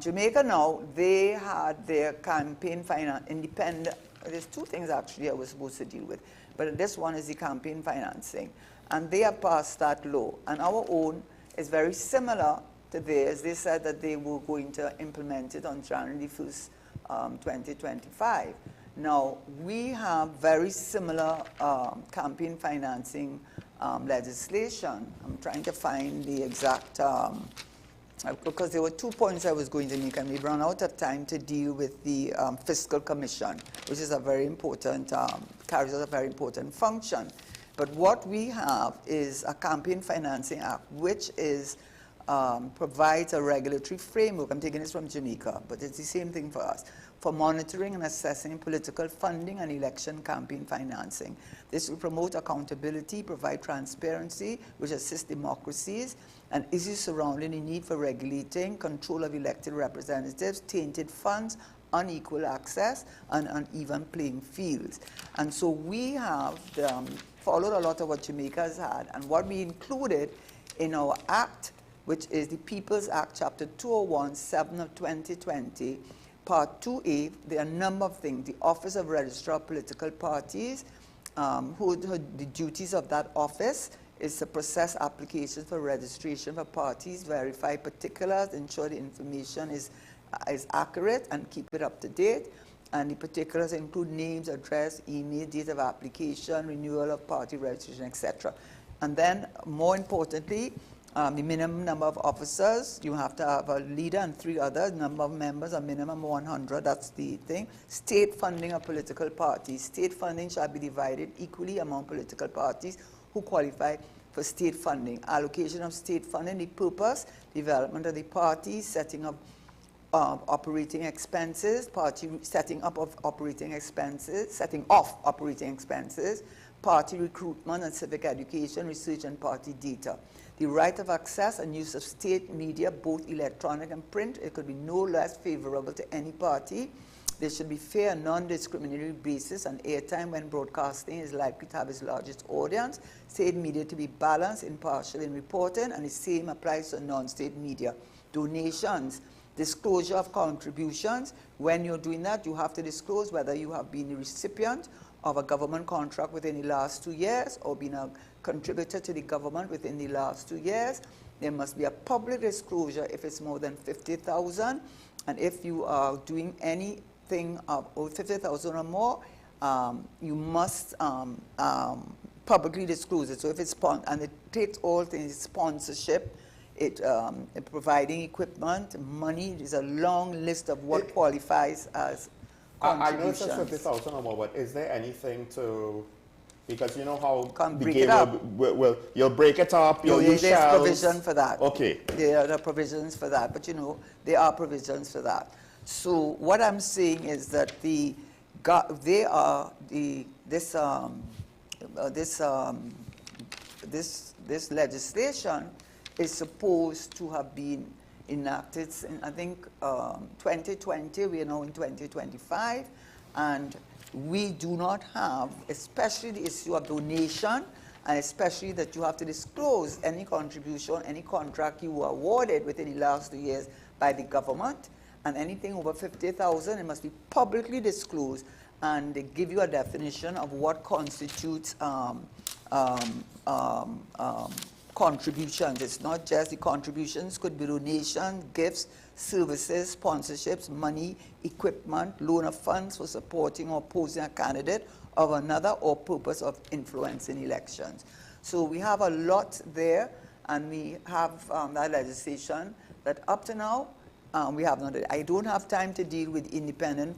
Jamaica now, they had their campaign finance independent. There's two things actually I was supposed to deal with. But this one is the campaign financing. And they have passed that law. And our own is very similar to theirs. They said that they were going to implement it on January 1st, 2025. Now, we have very similar campaign financing legislation. I'm trying to find the exact, because there were 2 points I was going to make, and we've run out of time to deal with the Fiscal Commission, which is a very important, carries out a very important function. But what we have is a Campaign Financing Act, which is provides a regulatory framework. I'm taking this from Jamaica, but it's the same thing for us, for monitoring and assessing political funding and election campaign financing. This will promote accountability, provide transparency, which assists democracies, and issues surrounding the need for regulating, control of elected representatives, tainted funds, unequal access, and uneven playing fields. And so we have followed a lot of what Jamaica has had, and what we included in our act, which is the People's Act, Chapter 201, 7 of 2020, Part 2A, there are a number of things. The Office of Registrar of Political Parties, the duties of that office is to process applications for registration for parties, verify particulars, ensure the information is accurate, and keep it up to date. And the particulars include names, address, email, date of application, renewal of party registration, etc. And then, more importantly, the minimum number of officers, you have to have a leader and 3 others, number of members, a minimum 100, that's the thing. State funding of political parties. State funding shall be divided equally among political parties who qualify for state funding. Allocation of state funding, the purpose, development of the party, setting up operating expenses, setting off operating expenses, party recruitment and civic education, research and party data. The right of access and use of state media, both electronic and print, it could be no less favorable to any party. There should be fair and non-discriminatory basis and airtime when broadcasting is likely to have its largest audience. State media to be balanced, impartial in reporting, and the same applies to non-state media. Donations, disclosure of contributions. When you're doing that, you have to disclose whether you have been the recipient of a government contract within the last 2 years or been a contributor to the government within the last 2 years. There must be a public disclosure if it's more than 50,000, and if you are doing anything of 50,000 or more, you must publicly disclose it. So if it's and it takes all things, sponsorship, providing equipment, money. There's a long list of what qualifies as contributions. I know it's 50,000 or more, but is there anything to? Because you know how the break game it up. You'll break it up, you'll use There's shells. provision for that. Okay. There are provisions for that, but you know, there are provisions for that. So what I'm saying is that this legislation is supposed to have been enacted in, I think, 2020. We are now in 2025, and we do not have, especially the issue of donation, and especially that you have to disclose any contribution, any contract you were awarded within the last 2 years by the government, and anything over 50,000, it must be publicly disclosed, and they give you a definition of what constitutes contributions. It's not just the contributions, could be donations, gifts, services, sponsorships, money, equipment, loan of funds for supporting or opposing a candidate of another or purpose of influencing elections. So we have a lot there, and we have that legislation that up to now, we have not. I don't have time to deal with Independent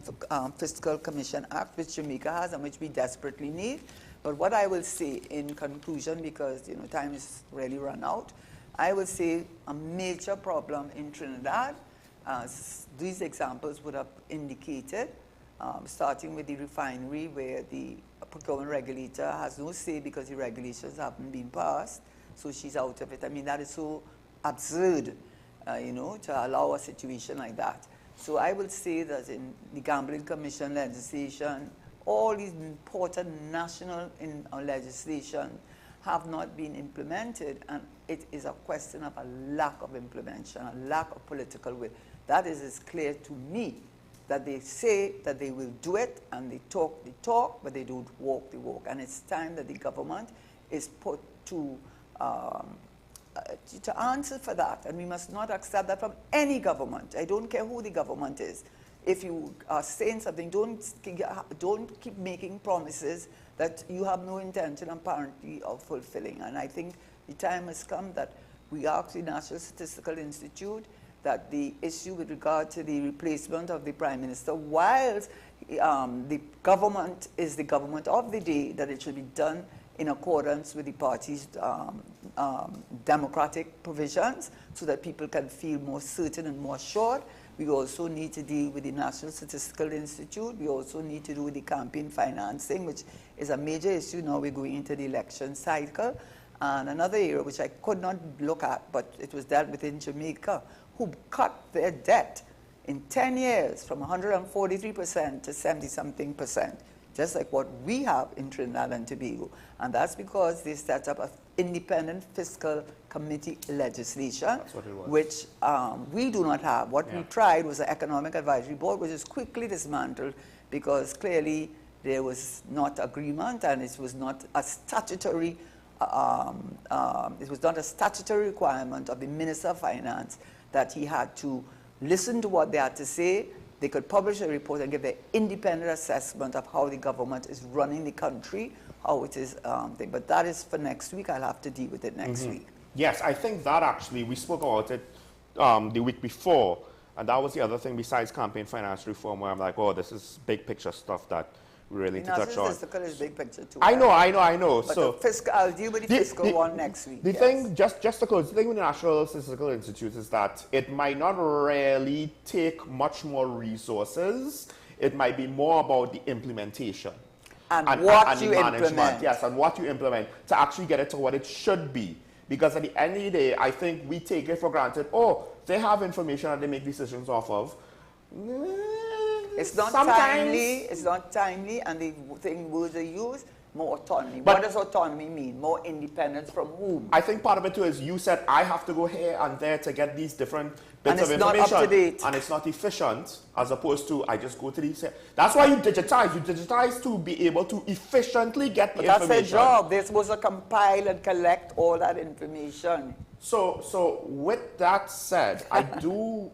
Fiscal Commission Act, which Jamaica has and which we desperately need. But what I will say in conclusion, because time is really run out, I will say a major problem in Trinidad, as these examples would have indicated, starting with the refinery where the procurement regulator has no say because the regulations haven't been passed, so she's out of it. I mean, that is so absurd, to allow a situation like that. So I will say that in the Gambling Commission legislation, all these important national legislation have not been implemented, and it is a question of a lack of implementation, a lack of political will. That is as clear to me, that they say that they will do it, and they talk, but they don't walk the walk. And it's time that the government is put to answer for that, and we must not accept that from any government. I don't care who the government is. If you are saying something, don't keep making promises that you have no intention apparently of fulfilling. And I think the time has come that we ask the National Statistical Institute that the issue with regard to the replacement of the Prime Minister, whilst the government is the government of the day, that it should be done in accordance with the party's democratic provisions so that people can feel more certain and more assured. We also need to deal with the National Statistical Institute. We also need to do with the campaign financing, which is a major issue. Now we're going into the election cycle. And another area which I could not look at, but it was dealt with in Jamaica, who cut their debt in 10 years from 143% to 70-something%, just like what we have in Trinidad and Tobago. And that's because they set up an independent fiscal committee legislation, which we do not have. What we tried was an economic advisory board, which is quickly dismantled because clearly there was not agreement, and it was not a statutory requirement of the Minister of Finance that he had to listen to what they had to say. They could publish a report and give their independent assessment of how the government is running the country, how it is. But that is for next week. I'll have to deal with it next week. Yes, I think that actually, we spoke about it the week before, and that was the other thing besides campaign finance reform, where I'm like, oh, this is big picture stuff that we really need to touch on. Statistical is big picture too. I know. But so the fiscal, I'll deal with the fiscal one next week. The thing, just to close, the thing with the National Statistical Institute is that it might not really take much more resources. It might be more about the implementation. And what you management. implement. Yes, and what you implement to actually get it to what it should be. Because at the end of the day, I think we take it for granted, oh, they have information that they make decisions off of. It's not timely, and the words they use, more autonomy. But what does autonomy mean? More independence from whom? I think part of it too is you said, I have to go here and there to get these different bits of information. And it's not up to date. And it's not efficient, as opposed to, I just go to these. That's why you digitize. You digitize to be able to efficiently get the information. That's their job. They're supposed to compile and collect all that information. So with that said, I do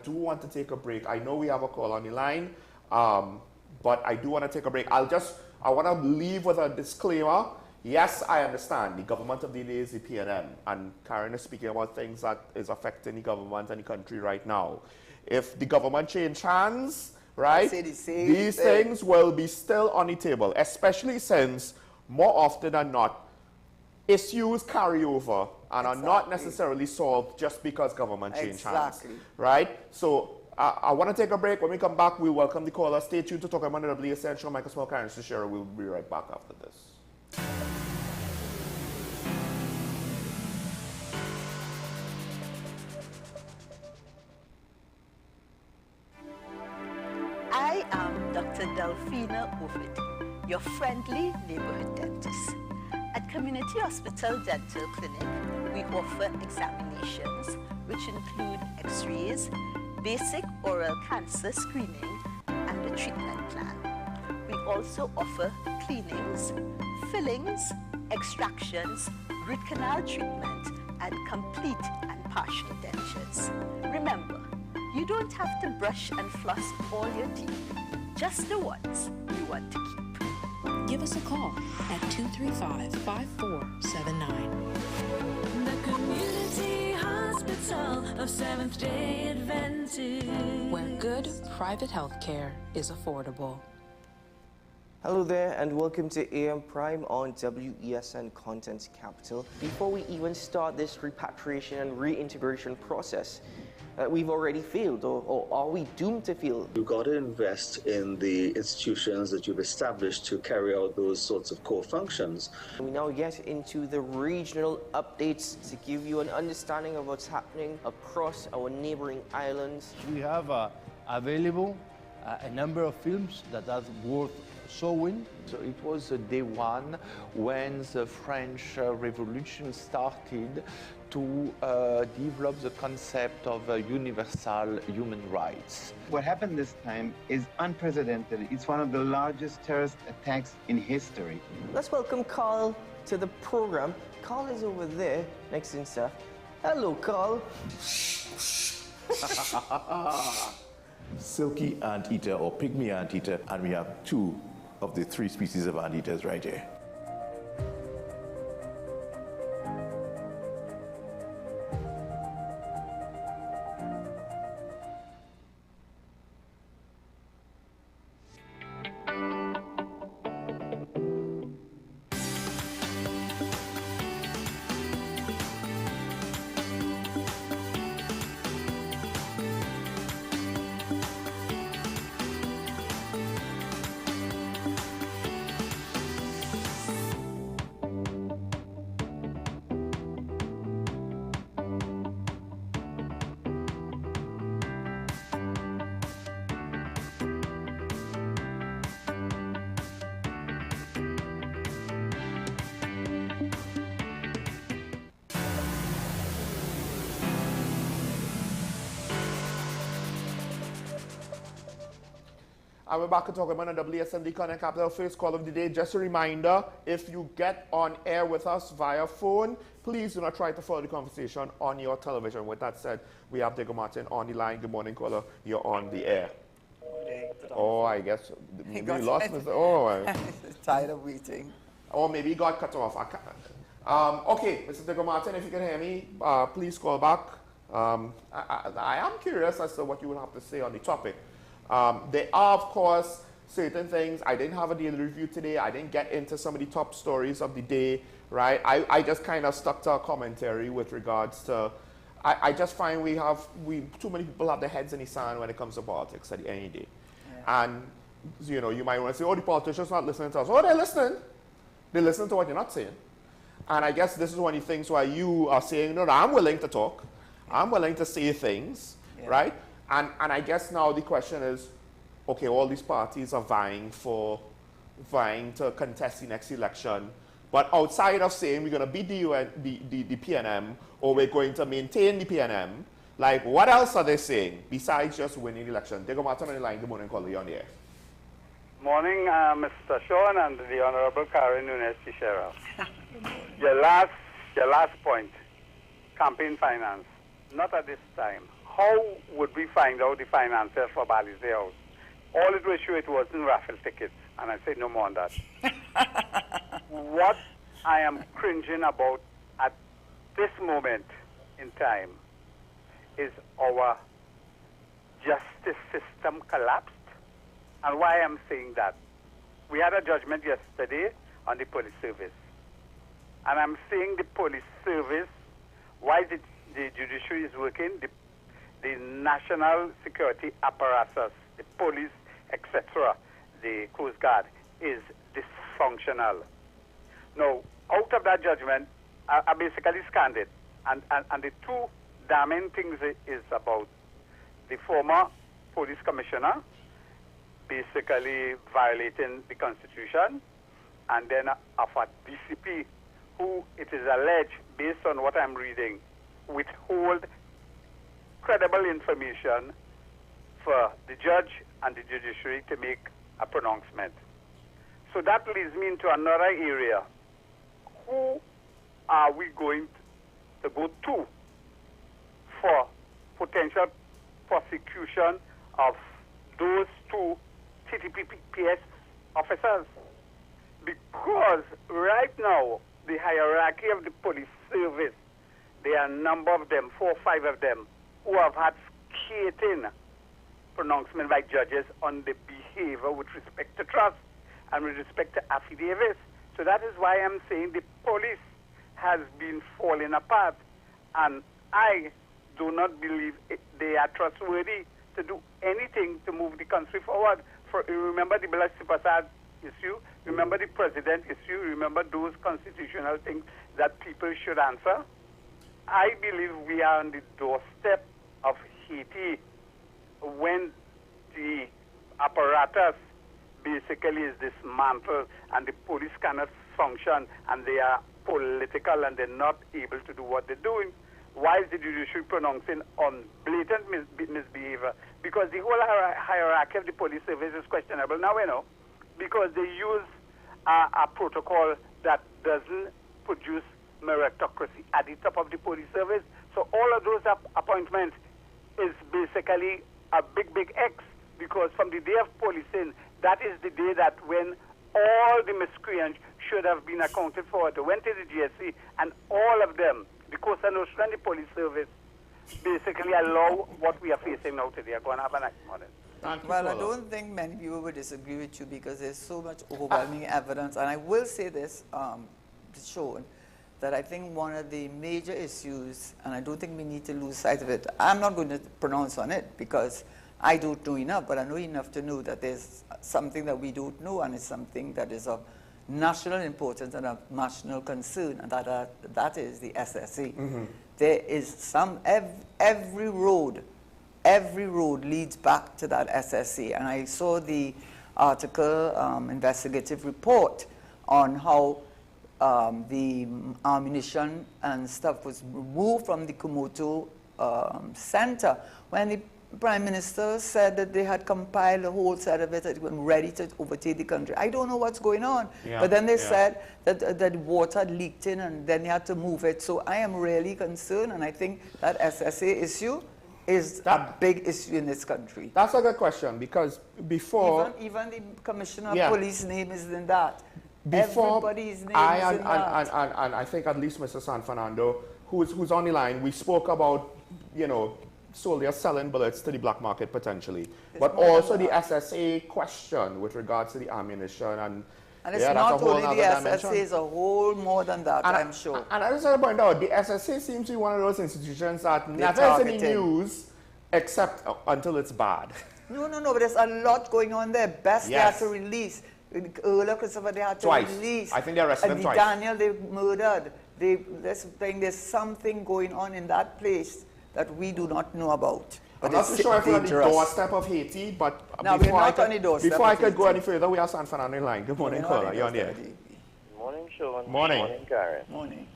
want to take a break. I know we have a call on the line, but I do want to take a break. I want to leave with a disclaimer. Yes, I understand the government of the day is the PNM, and Karen is speaking about things that is affecting the government and the country right now. If the government change hands, right, these things will be still on the table, especially since more often than not, issues carry over and are not necessarily solved just because government change hands, right? So I want to take a break. When we come back, we'll welcome the caller. Stay tuned to talk about the WSN show. Michael Small, Karen Shishera. We'll be right back after this. I am Dr. Delphina Ovid, your friendly neighborhood dentist. At Community Hospital Dental Clinic, we offer examinations which include x-rays, basic oral cancer screening, and a treatment plan. We also offer cleanings, fillings, extractions, root canal treatment, and complete and partial dentures. Remember, you don't have to brush and floss all your teeth, just the ones you want to keep. Give us a call at 235-5479. The Community Hospital of Seventh-day Adventist, where good private health care is affordable. Hello there and welcome to AM Prime on WESN Content Capital. Before we even start this repatriation and reintegration process, we've already failed, or are we doomed to fail? You've got to invest in the institutions that you've established to carry out those sorts of core functions. We now get into the regional updates to give you an understanding of what's happening across our neighboring islands. We have available a number of films that are worth showing. So it was day one when the French Revolution started to develop the concept of universal human rights. What happened this time is unprecedented. It's one of the largest terrorist attacks in history. Let's welcome Carl to the program. Carl is over there next to Seth. Hello, Carl. Silky anteater or pygmy anteater, and we have 2 of the 3 species of anteaters right here. And we're back to talk about the WSND Content Capital first call of the day. Just a reminder, if you get on air with us via phone, please do not try to follow the conversation on your television. With that said, we have Diego Martin on the line. Good morning, caller. You're on the air. Oh, I guess maybe you lost Mr. Oh, tired of waiting. Or maybe he got cut off. Okay, Mr. Diego Martin, if you can hear me, please call back. I am curious as to what you would have to say on the topic. There are, of course, certain things. I didn't have a daily review today. I didn't get into some of the top stories of the day, right? I just kind of stuck to a commentary with regards to, I just find too many people have their heads in the sand when it comes to politics at the end of the day. Yeah. And, you know, you might want to say, oh, the politicians not listening to us. Oh, they're listening. They listen to what you're not saying. And I guess this is one of the things why you are saying, no, I'm willing to talk. I'm willing to say things, right? And I guess now the question is, okay, all these parties are vying to contest the next election, but outside of saying we're going to beat the PNM or we're going to maintain the PNM, like what else are they saying besides just winning the election? Diego Martin on the line. Good morning, caller. You're on the air. Morning, Mr. Sean and the Honorable Karen Nunes Teixeira. Your last point, campaign finance, not at this time. How would we find out the financiers for Bali's Day House? All it was sure it wasn't raffle tickets, and I say no more on that. What I am cringing about at this moment in time is our justice system collapsed. And why I'm saying that? We had a judgment yesterday on the police service. And I'm saying the police service, why the judiciary is working, the national security apparatus, the police, etc., the Coast Guard, is dysfunctional. Now, out of that judgment, I basically scanned it. And the two damning things is about the former police commissioner basically violating the Constitution, and then of a DCP who, it is alleged, based on what I'm reading, withhold credible information for the judge and the judiciary to make a pronouncement. So that leads me into another area. Who are are we going to go to for potential prosecution of those two TTPS officers? Because right now, the hierarchy of the police service, there are a number of them, 4 or 5 of them, who have had scathing pronouncement by judges on the behavior with respect to trust and with respect to affidavits. So that is why I'm saying the police has been falling apart, and I do not believe they are trustworthy to do anything to move the country forward. Remember the Bala Sipasad issue, remember the president issue, remember those constitutional things that people should answer. I believe we are on the doorstep of Haiti when the apparatus basically is dismantled and the police cannot function and they are political and they're not able to do what they're doing. Why is the judiciary pronouncing on blatant misbehavior? Because the whole hierarchy of the police service is questionable now, because they use a protocol that doesn't produce meritocracy at the top of the police service. So all of those appointments is basically a big X, because from the day of policing, that is the day that when all the miscreants should have been accounted for. They went to the GSC and all of them, the Costa Nostra and the police service, basically allow what we are facing now today. Go and have a nice morning. Well, I don't think many people would disagree with you because there's so much overwhelming evidence. And I will say this, Sean, that I think one of the major issues, and I don't think we need to lose sight of it, I'm not going to pronounce on it because I don't know enough, but I know enough to know that there's something that we don't know, and it's something that is of national importance and of national concern, and that is the SSA. There is every road leads back to that SSA, and I saw the article, investigative report on how the ammunition and stuff was removed from the Komoto center when the Prime Minister said that they had compiled a whole set of it that were ready to overtake the country. I don't know what's going on. But then they said that water had leaked in and then they had to move it. So I am really concerned, and I think that SSA issue is a big issue in this country. That's a good question, because before... Even the Commissioner of Police name is in that. Before everybody's name I is in that. And I think at least Mr. San Fernando, who's on the line, we spoke about, soldiers selling bullets to the black market potentially, but also the SSA question with regards to the ammunition and it's not only the SSA, it's a whole more than that, I'm sure. And I just want to point out, the SSA seems to be one of those institutions that never is in the news except until it's bad. No, but there's a lot going on there. Best they had to release. Earlier, Christopher, they had to release. I think they arrested him twice. Daniel, they murdered. There's something going on in that place that we do not know about. I'm not too sure if we're on the doorstep of Haiti, but before I could go any further, we have San Fernando in line. Good morning, caller. You're on the air. Good morning, Sean. Morning. Good morning, Karen. Morning.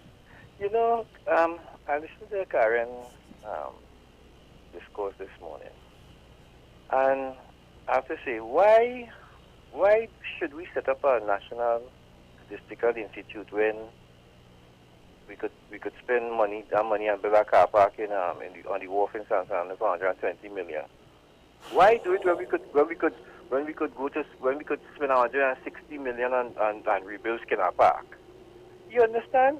I listened to Karen discourse this morning, and I have to say, why should we set up a national statistical institute when we could spend that money and build a car park on the wharf in San Fernando for 120 million? Why do it when we could spend 160 million and rebuild Skinner Park? You understand?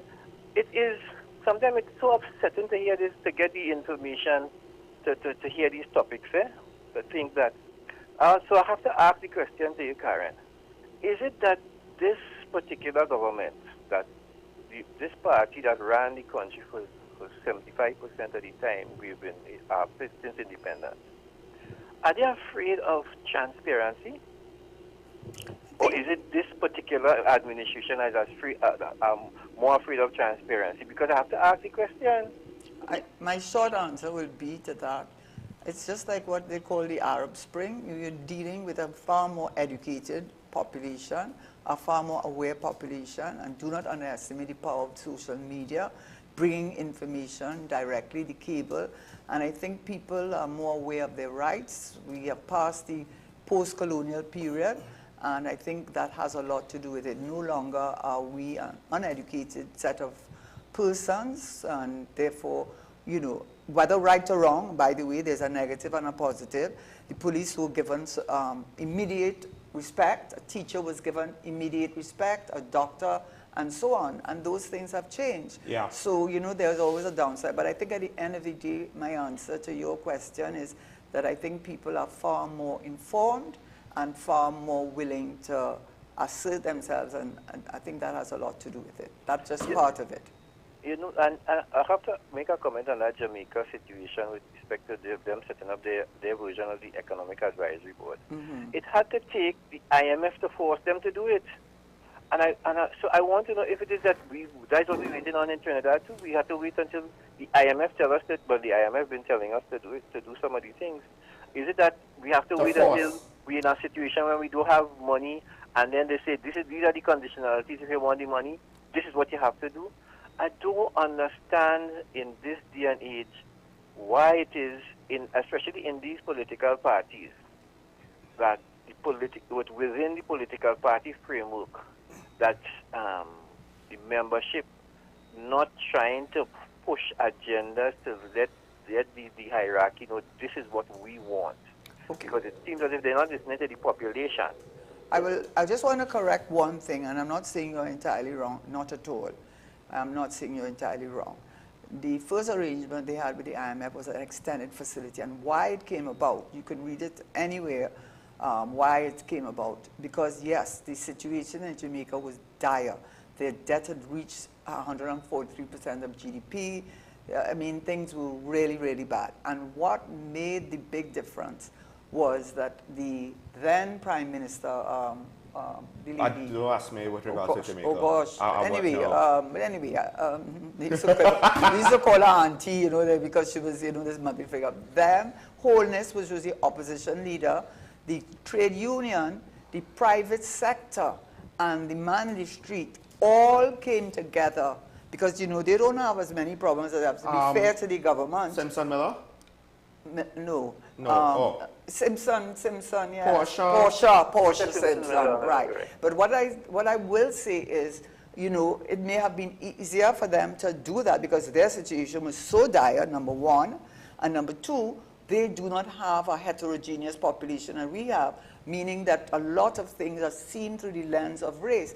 Sometimes it's so upsetting to hear this, to get the information, to hear these topics, to think that. So I have to ask the question to you, Karen. Is it that this particular government, that this party that ran the country for 75% of the time we've been since independence, are they afraid of transparency? Or is it this particular administration that is more afraid of transparency? Because I have to ask the question. My short answer will be to that. It's just like what they call the Arab Spring. You're dealing with a far more educated population, a far more aware population, and do not underestimate the power of social media, bringing information directly, the cable. And I think people are more aware of their rights. We have passed the post-colonial period, and I think that has a lot to do with it. No longer are we an uneducated set of persons, and therefore, you know, whether right or wrong, by the way, there's a negative and a positive. The police were given immediate respect, a teacher was given immediate respect, a doctor, and so on, and those things have changed. Yeah. So, you know, there's always a downside, but I think at the end of the day, my answer to your question is that I think people are far more informed and far more willing to assert themselves, and I think that has a lot to do with it. That's just part of it. You know, and I have to make a comment on that Jamaica situation with respect to them setting up their version of the Economic Advisory Board. It had to take the IMF to force them to do it. So I want to know if it is that that's what we're waiting on in Trinidad too. We have to wait until the IMF tell us that, but the IMF been telling us to do some of these things. Is it that we have to wait until we're in a situation where we do have money, and then they say these are the conditionalities. If you want the money, this is what you have to do. I don't understand in this day and age why it is, especially in these political parties, that within the political party framework, that the membership not trying to push agendas to let the hierarchy know this is what we want. Okay. Because it seems as if they're not listening to the population. I just want to correct one thing, and I'm not saying you're entirely wrong, not at all. I'm not saying you're entirely wrong. The first arrangement they had with the IMF was an extended facility, and why it came about, you can read it anywhere, why it came about. Because yes, the situation in Jamaica was dire. Their debt had reached 143% of GDP. I mean, things were really, really bad. And what made the big difference was that the then Prime Minister, the lady, don't ask me with regards to Jamaica. Oh gosh. Anyway, they used to call her auntie, you know, because she was, you know, this mother figure. Them, Wholeness, which was the opposition leader, the trade union, the private sector, and the man in the street all came together because, you know, they don't have as many problems as they have to be fair to the government. Simpson Miller? No. No. Simpson, yeah. Portia Simpson, right. But what I will say is, you know, it may have been easier for them to do that because their situation was so dire, number one, and number two, they do not have a heterogeneous population, and we have, meaning that a lot of things are seen through the lens of race.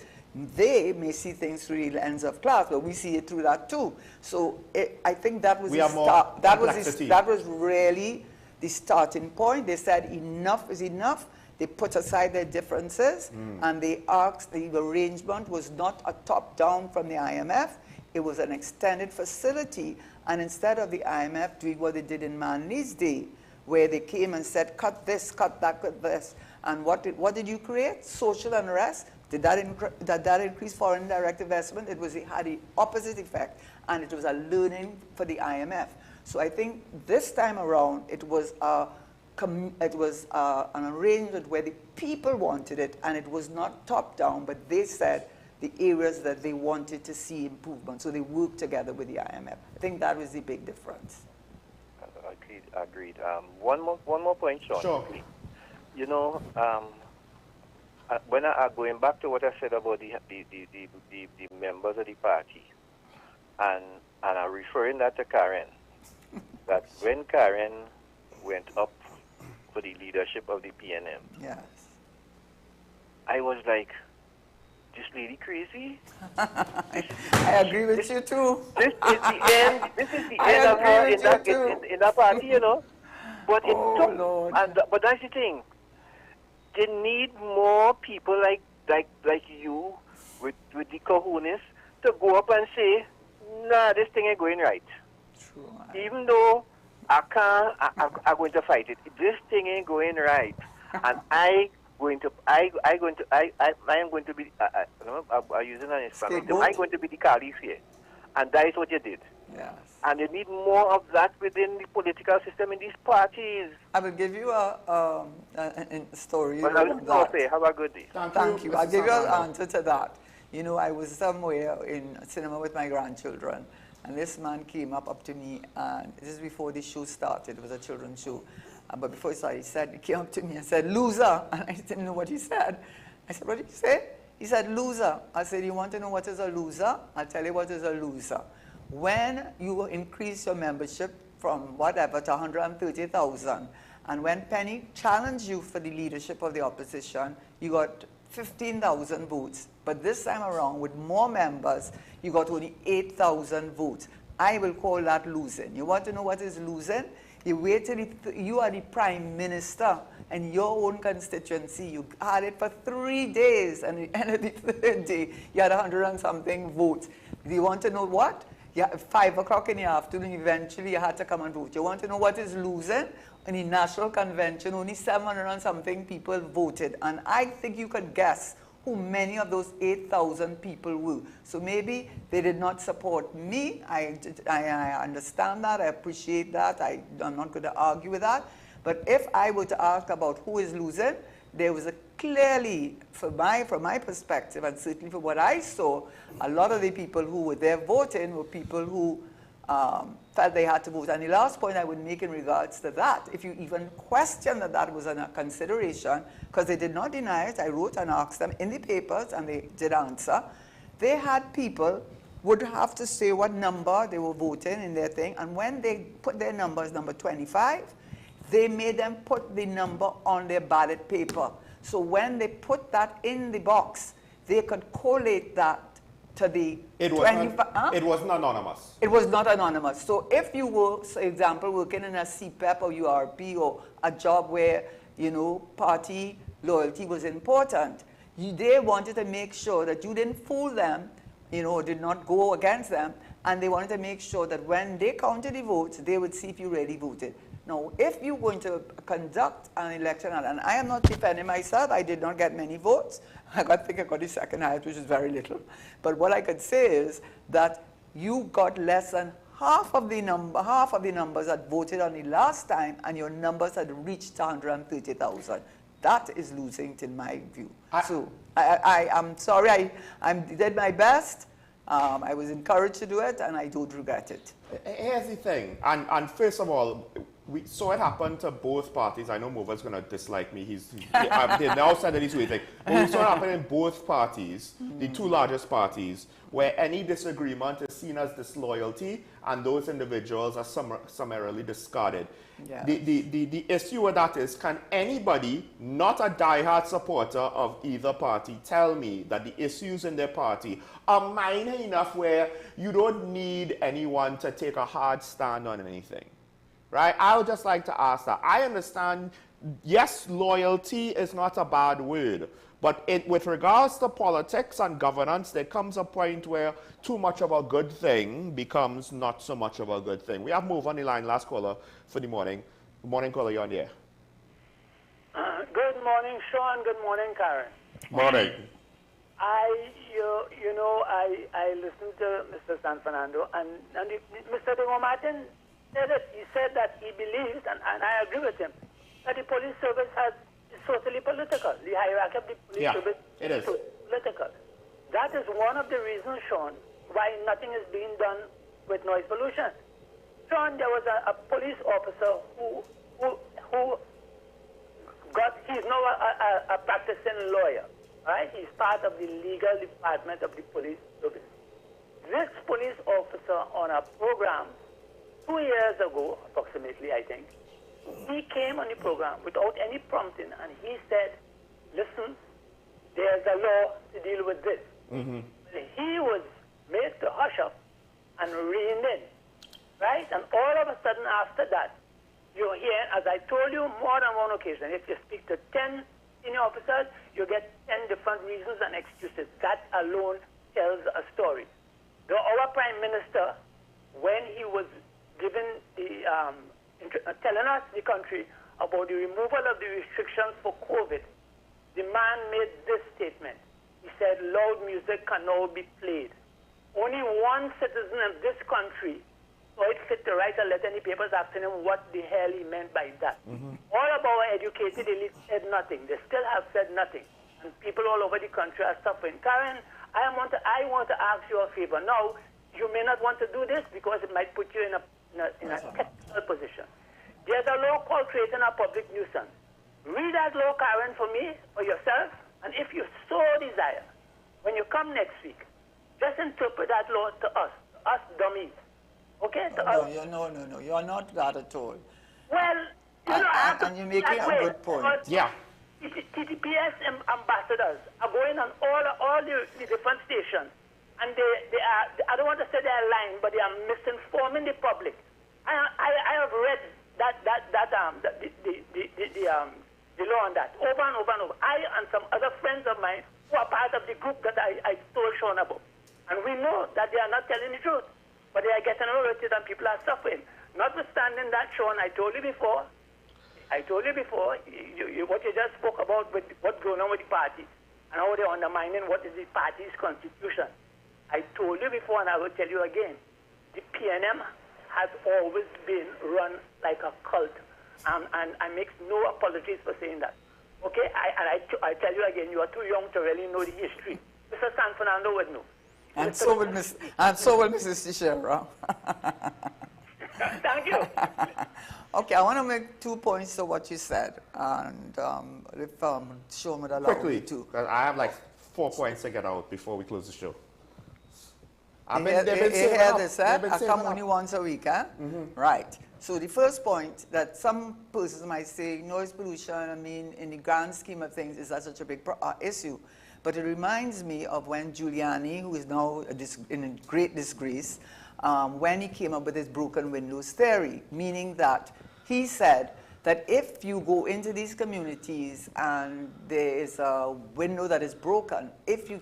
They may see things through the lens of class, but we see it through that too. So I think that was that was really the starting point. They said enough is enough. They put aside their differences, and they asked, the arrangement was not a top-down from the IMF. It was an extended facility, and instead of the IMF doing what they did in Manley's day, where they came and said, cut this, cut that, cut this, and what did you create? Social unrest. Did that increase foreign direct investment? It had the opposite effect, and it was a learning for the IMF. So I think this time around, it was an arrangement where the people wanted it, and it was not top-down, but they said the areas that they wanted to see improvement. So they worked together with the IMF. I think that was the big difference. Agreed. One more point, Sean. Sure. You know, when going back to what I said about the members of the party, and I'm referring that to Karen, that when Karen went up for the leadership of the PNM, yes, I was like, this lady crazy? I agree with you too. This is the end. This is the end of her in that party, you know. But it took. Lord. But that's the thing. They need more people like you with the cojones to go up and say, nah, this thing ain't going right. True. Even though I'm going to fight it. This thing ain't going right, and I'm going to be. I'm using an instrument. I'm going to be the caliph here, and that is what you did. Yes. And they need more of that within the political system in these parties. I will give you a story. Well, have a good day. Thank you. I'll give you an answer to that. You know, I was somewhere in a cinema with my grandchildren, and this man came up to me, and this is before the show started. It was a children's show. But before he started, he came up to me and said, loser. And I didn't know what he said. I said, what did he say? He said, loser. I said, you want to know what is a loser? I'll tell you what is a loser. when you increase your membership from whatever to 130,000, and when Penny challenged you for the leadership of the opposition, you got 15,000 votes. But this time around, with more members, you got only 8,000 votes. I will call that losing. You want to know what is losing? You wait till you are the prime minister and your own constituency, you had it for 3 days, and at the end of the third day, you had 100 and something votes. Do you want to know what? Yeah, 5 o'clock in the afternoon, eventually you had to come and vote. You want to know what is losing? In the National Convention, only 700 and something people voted. And I think you could guess who many of those 8,000 people were. So maybe they did not support me. I understand that. I appreciate that. I'm not going to argue with that. But if I were to ask about who is losing, there was a clearly, from my perspective, and certainly from what I saw, a lot of the people who were there voting were people who felt they had to vote. And the last point I would make in regards to that, if you even question that that was a consideration, because they did not deny it, I wrote and asked them in the papers, and they did answer. They had people would have to say what number they were voting in their thing, and when they put their number as number 25, they made them put the number on their ballot paper. So when they put that in the box, they could collate that to the it wasn't anonymous. It was not anonymous. So if you were, for example, working in a CPEP or URP or a job where, you know, party loyalty was important, they wanted to make sure that you didn't fool them, you know, did not go against them, and they wanted to make sure that when they counted the votes, they would see if you really voted. Now, if you're going to conduct an election, and I am not defending myself, I did not get many votes. I think I got the second highest, which is very little. But what I could say is that you got less than half of the numbers that voted on the last time, and your numbers had reached 130,000. That is losing, in my view. I'm sorry, I did my best. I was encouraged to do it, and I don't regret it. Here's the thing, and first of all, we saw it happen to both parties. I know Mova's going to dislike me. They now said that he's waiting. But we saw it happen in both parties, the two largest parties, where any disagreement is seen as disloyalty, and those individuals are summarily discarded. Yeah. The issue with that is, can anybody, not a diehard supporter of either party, tell me that the issues in their party are minor enough where you don't need anyone to take a hard stand on anything? Right? I would just like to ask that. I understand, yes, loyalty is not a bad word, but with regards to politics and governance, there comes a point where too much of a good thing becomes not so much of a good thing. We have Move on the line, last caller for the morning. Good morning, caller, you're on the air. Good morning, Sean. Good morning, Karen. Morning. I listened to Mr. San Fernando, and Mr. Demo Martin, he said that he believes, and I agree with him, that the police service is totally political. The hierarchy of the police service is political. That is one of the reasons, Sean, why nothing is being done with noise pollution. Sean, there was a police officer who he's now a practicing lawyer, right? He's part of the legal department of the police service. This police officer on a program 2 years ago, approximately, I think, he came on the program without any prompting, and he said, listen, there's a law to deal with this. Mm-hmm. He was made to hush up and reined in, right? And all of a sudden after that, you hear, as I told you more than one occasion, if you speak to 10 senior officers, you get 10 different reasons and excuses. That alone tells a story. Our Prime Minister, when he was telling us, the country, about the removal of the restrictions for COVID, the man made this statement. He said, loud music can now be played. Only one citizen of this country saw it fit to write a letter in the papers asking him what the hell he meant by that. Mm-hmm. All of our educated elite said nothing. They still have said nothing. And people all over the country are suffering. Karen, I want to ask you a favor. Now, you may not want to do this because it might put you in a technical position. There's a law called Creating a Public Nuisance. Read that law, Karen, for me, for yourself, and if you so desire, when you come next week, just interpret that law to us, us dummies. Okay? No, you're not that at all. Well, you know, and you're making a good point. Yeah. TTPS ambassadors are going on all the different stations, and they are, I don't want to say they are lying, but they are misinforming the public. I have read the law on that over and over and over. I and some other friends of mine who are part of the group that I told Sean about. And we know that they are not telling the truth, but they are getting arrested and people are suffering. Notwithstanding that, Sean, I told you before, what you just spoke about with what's going on with the party and how they're undermining what is the party's constitution. I told you before and I will tell you again, the PNM has always been run like a cult. And I make no apologies for saying that. Okay? I tell you again, you are too young to really know the history. Mr. San Fernando would know. And so will Mrs. Teixeira. Thank you. Okay, I want to make 2 points to what you said, and if Sean would allow me to. I have like 4 points to get out before we close the show. You hear this, I come only once a week, eh? Right. So the first point that some persons might say, noise pollution, I mean, in the grand scheme of things, is that such a big issue. But it reminds me of when Giuliani, who is now in great disgrace, when he came up with his broken windows theory, meaning that he said that if you go into these communities and there is a window that is broken, if you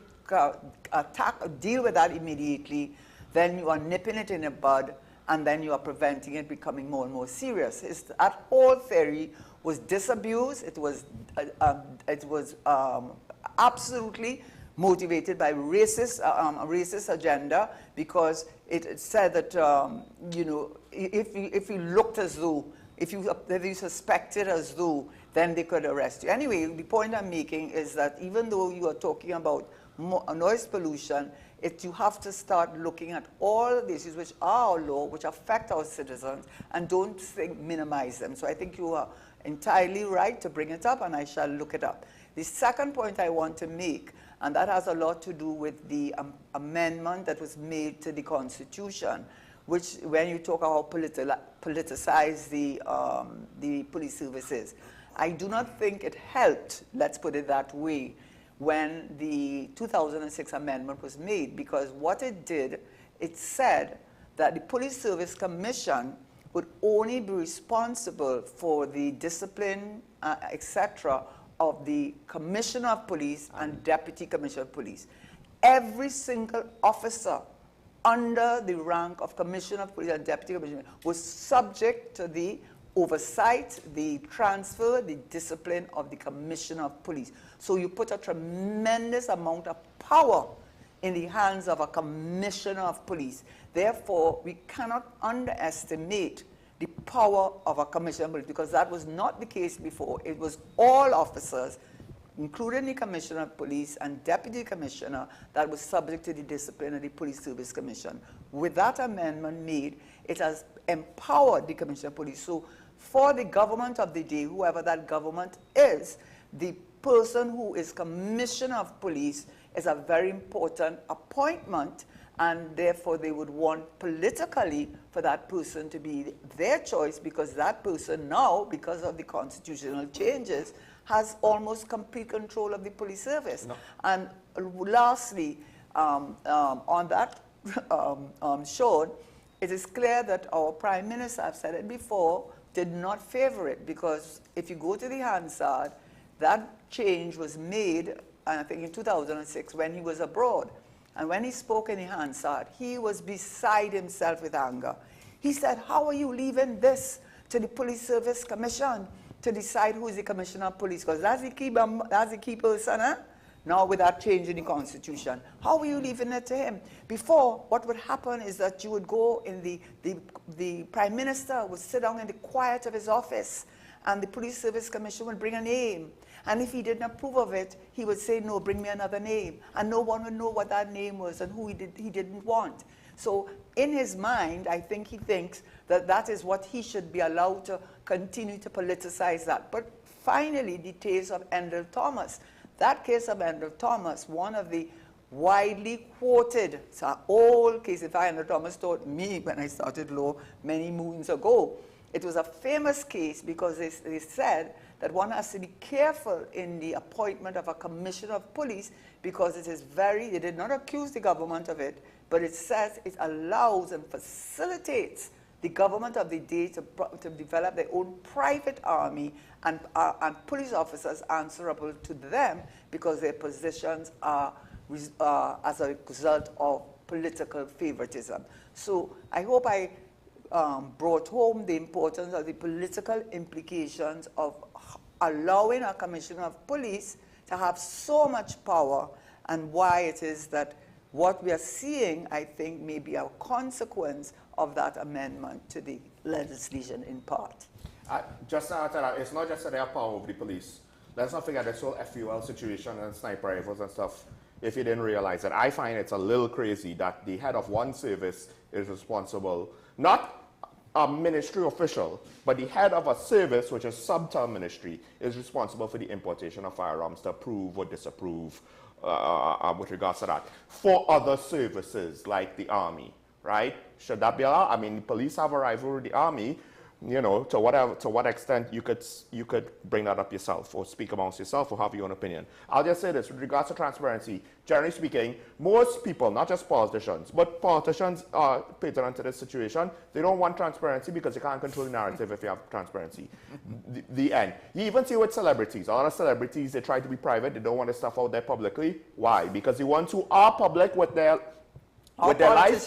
deal with that immediately, then you are nipping it in the bud, and then you are preventing it becoming more and more serious. That whole theory was disabused. It was absolutely motivated by a racist agenda, because it said that if you looked as though, if you suspected as though, then they could arrest you. Anyway, the point I'm making is that even though you are talking about noise pollution, you have to start looking at all the issues which are our law, which affect our citizens, and don't minimize them. So I think you are entirely right to bring it up, and I shall look it up. The second point I want to make, and that has a lot to do with the amendment that was made to the Constitution, which, when you talk about politicize the police services, I do not think it helped, let's put it that way, when the 2006 amendment was made, because what it did, it said that the Police Service Commission would only be responsible for the discipline, etc., of the Commissioner of Police and Deputy Commissioner of Police. Every single officer under the rank of Commissioner of Police and Deputy Commissioner was subject to the oversight, the transfer, the discipline of the Commissioner of Police. So you put a tremendous amount of power in the hands of a Commissioner of Police. Therefore, we cannot underestimate the power of a Commissioner of Police, because that was not the case before. It was all officers, including the Commissioner of Police and Deputy Commissioner, that was subject to the discipline of the Police Service Commission. With that amendment made, it has empowered the Commissioner of Police. So for the government of the day, whoever that government is, the person who is Commissioner of Police is a very important appointment, and therefore they would want politically for that person to be their choice, because that person now, because of the constitutional changes, has almost complete control of the police service. No. And lastly, on that, Sean, it is clear that our Prime Minister, I've said it before, did not favor it, because if you go to the Hansard, that change was made, I think in 2006, when he was abroad. And when he spoke in the Hansard, he was beside himself with anger. He said, how are you leaving this to the Police Service Commission to decide who is the Commissioner of Police? Because that's the key person, eh? Now with that change in the Constitution. How are you leaving it to him? Before, what would happen is that you would go in the Prime Minister would sit down in the quiet of his office, and the Police Service Commission would bring a name. And if he didn't approve of it, he would say, no, bring me another name. And no one would know what that name was and who he didn't want. So in his mind, I think he thinks that that is what he should be allowed to continue to politicize that. But finally, the case of Endell Thomas. That case of Endell Thomas, one of the widely quoted. It's an old case. In fact, Andrew Thomas taught me when I started law many moons ago. It was a famous case because they said that one has to be careful in the appointment of a commissioner of police because it is they did not accuse the government of it, but it says it allows and facilitates the government of the day to develop their own private army and police officers answerable to them because their positions are as a result of political favoritism. So I hope I brought home the importance of the political implications of allowing a commissioner of police to have so much power and why it is that what we are seeing, I think, may be a consequence of that amendment to the legislation in part. Just to add to that, it's not just that they have power over the police. Let's not forget this whole FUL situation and sniper rifles and stuff. If you didn't realize it, I find it's a little crazy that the head of one service is responsible, not a ministry official, but the head of a service, which is sub-term ministry, is responsible for the importation of firearms to approve or disapprove with regards to that for other services like the army, right? Should that be allowed? I mean, the police have a rivalry with the army. You know, to what extent you could bring that up yourself or speak amongst yourself or have your own opinion. I'll just say this with regards to transparency. Generally speaking, most people, not just politicians, but politicians are pertinent to this situation. They don't want transparency because you can't control the narrative if you have transparency. The end. You even see with celebrities. A lot of celebrities, they try to be private. They don't want this stuff out there publicly. Why? Because the ones who are public with their lives,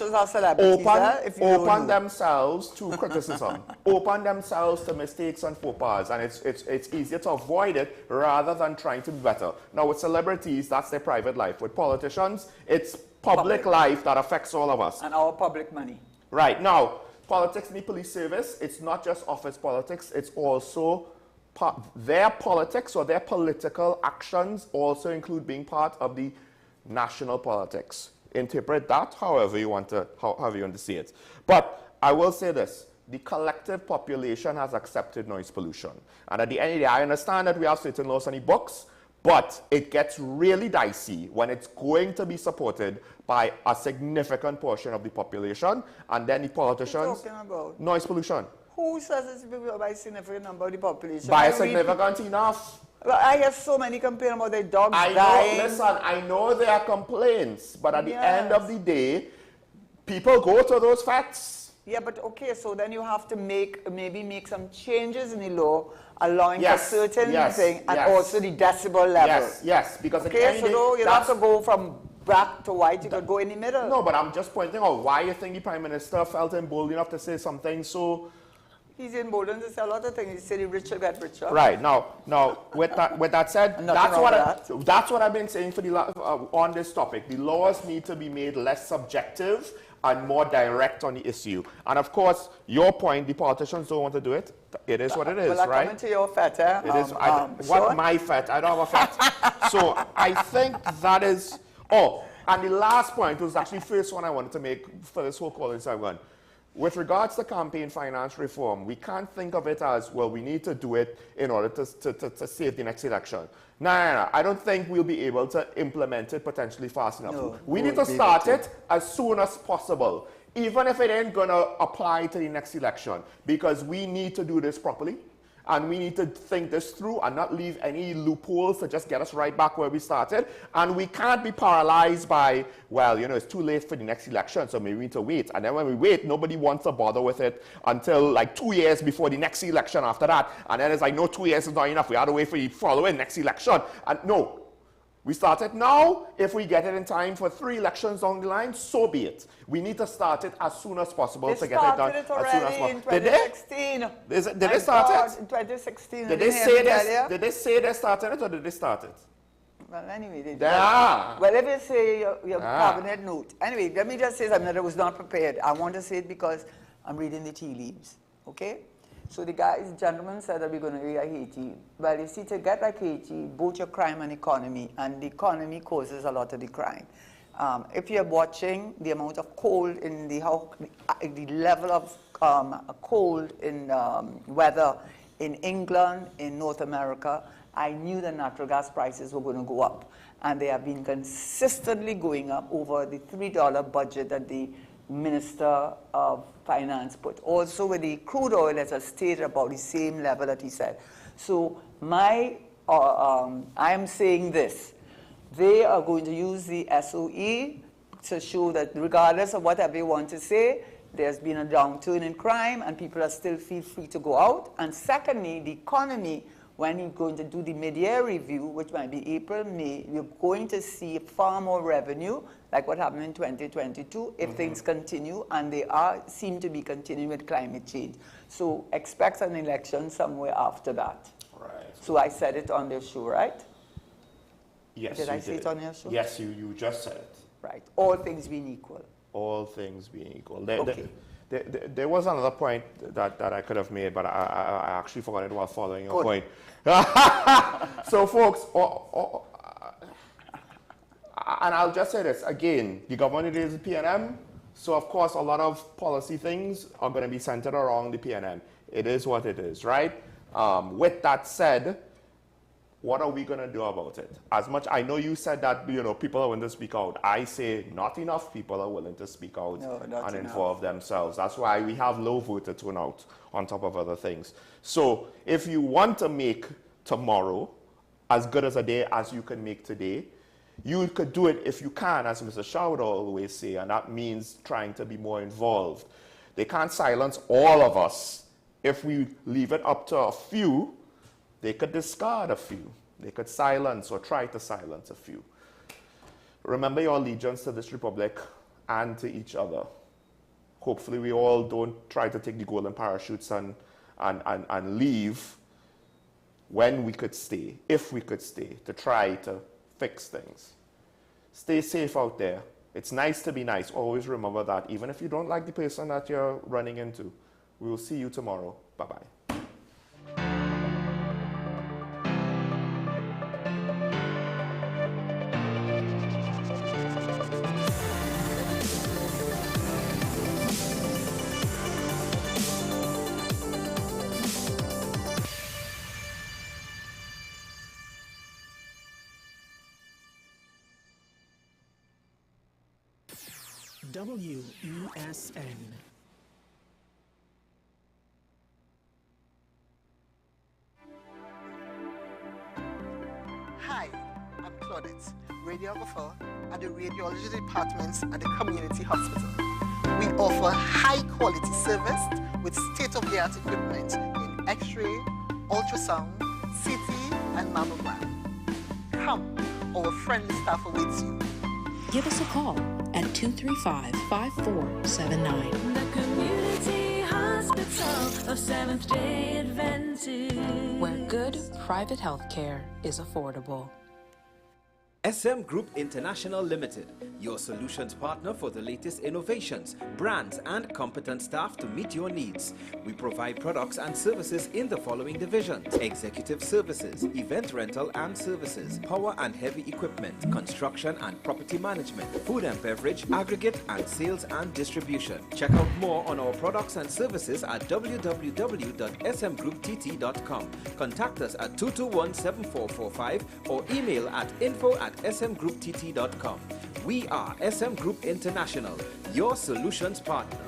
open themselves to criticism, open themselves to mistakes and faux pas, and it's easier to avoid it rather than trying to be better. Now with celebrities, that's their private life. With politicians, it's public life that affects all of us. And our public money. Right. Now, politics in the police service, it's not just office politics, it's also their politics or their political actions also include being part of the national politics. Interpret that however you want to see it. But I will say this, the collective population has accepted noise pollution. And at the end of the day, I understand that we have certain laws on the books, but it gets really dicey when it's going to be supported by a significant portion of the population, and then the politicians. What are you talking about? Noise pollution. Who says it's by a significant number of the population? By a significant enough. Well, I hear so many complain about their dogs dying. I know there are complaints, but at the end of the day, people go to those facts. Yeah, but okay, so then you have to maybe make some changes in the law, allowing for certain things, and also the decibel level. Yes, because okay, so you don't have to go from black to white, you could go in the middle. No, but I'm just pointing out why you think the Prime Minister felt emboldened enough to say something so. He's emboldened to say a lot of things. He said the rich will get richer. Right. Now, with that said, that's what I've been saying for on this topic. The laws need to be made less subjective and more direct on the issue. And of course, your point, the politicians don't want to do it. It is what it is, well, right? Coming to your fete, It is. What my fete? I don't have a fete. So I think that is. Oh, and the last point was actually the first one I wanted to make for this whole call inside one. With regards to campaign finance reform, we can't think of it as, well, we need to do it in order to save the next election. No. I don't think we'll be able to implement it potentially fast enough. No, we need to start it as soon as possible, even if it ain't going to apply to the next election, because we need to do this properly. And we need to think this through and not leave any loopholes to just get us right back where we started. And we can't be paralyzed by, well, you know, it's too late for the next election, so maybe we need to wait. And then when we wait, nobody wants to bother with it until like 2 years before the next election after that. And then it's like, no, 2 years is not enough. We have to wait for the following next election. And no. We start it now. If we get it in time for 3 elections down the line, so be it. We need to start it as soon as possible to get it done as soon as possible. In 2016. Did they start it? In 2016. Did they say this? Did they say they started it or did they start it? Well, anyway, they did. Yeah. Well, let me say your cabinet note. Anyway, let me just say something that I was not prepared. I want to say it because I'm reading the tea leaves. Okay? So the gentleman said that we're going to be like Haiti. Well, you see, to get like Haiti, both your crime and economy, and the economy causes a lot of the crime. If you're watching the amount of cold in the level of cold in weather in England, in North America, I knew that natural gas prices were going to go up. and they have been consistently going up over the $3 budget that the Minister of Finance put. Also with the crude oil, as I stated, about the same level that he said. So I am saying this. They are going to use the SOE to show that regardless of whatever they want to say, there's been a downturn in crime and people are still feel free to go out. And secondly, the economy, when he's going to do the mid-year review, which might be April, May, we're going to see far more revenue, like what happened in 2022, if things continue, and they seem to be continuing with climate change. So expect an election somewhere after that. Right. So I said it on their show, right? Yes, Did I say it on your show? Yes, you just said it. Right. All things being equal. All things being equal. Okay. There was another point that I could have made, but I actually forgot it while following your point. So, folks, and I'll just say this again: the government is the PNM, so of course a lot of policy things are going to be centered around the PNM. It is what it is, right? With that said, what are we going to do about it? As much, I know you said that, people are willing to speak out. I say not enough people are willing to speak out and involve themselves. That's why we have low voter turnout on top of other things. So if you want to make tomorrow as good as a day as you can make today, you could do it if you can, as Mr. Shaw would always say, and that means trying to be more involved. They can't silence all of us. If we leave it up to a few, they could discard a few. They could silence or try to silence a few. Remember your allegiance to this republic and to each other. Hopefully we all don't try to take the golden parachutes and leave when we could stay, if we could stay, to try to fix things. Stay safe out there. It's nice to be nice. Always remember that, even if you don't like the person that you're running into. We will see you tomorrow. Bye-bye. WESN. Hi, I'm Claudette, radiographer at the radiology departments at the community hospital. We offer high-quality service with state-of-the-art equipment in X-ray, ultrasound, CT, and mammogram. Come, our friendly staff awaits you. Give us a call at 235-5479. The Community Hospital of Seventh-day Adventist, where good private health care is affordable. SM Group International Limited, your solutions partner for the latest innovations, brands, and competent staff to meet your needs. We provide products and services in the following divisions: executive services, event rental and services, power and heavy equipment, construction and property management, food and beverage, aggregate and sales and distribution. Check out more on our products and services at www.smgrouptt.com. Contact us at 221-7445 or email at info@smgrouptt.com. We are SM Group International, your solutions partner.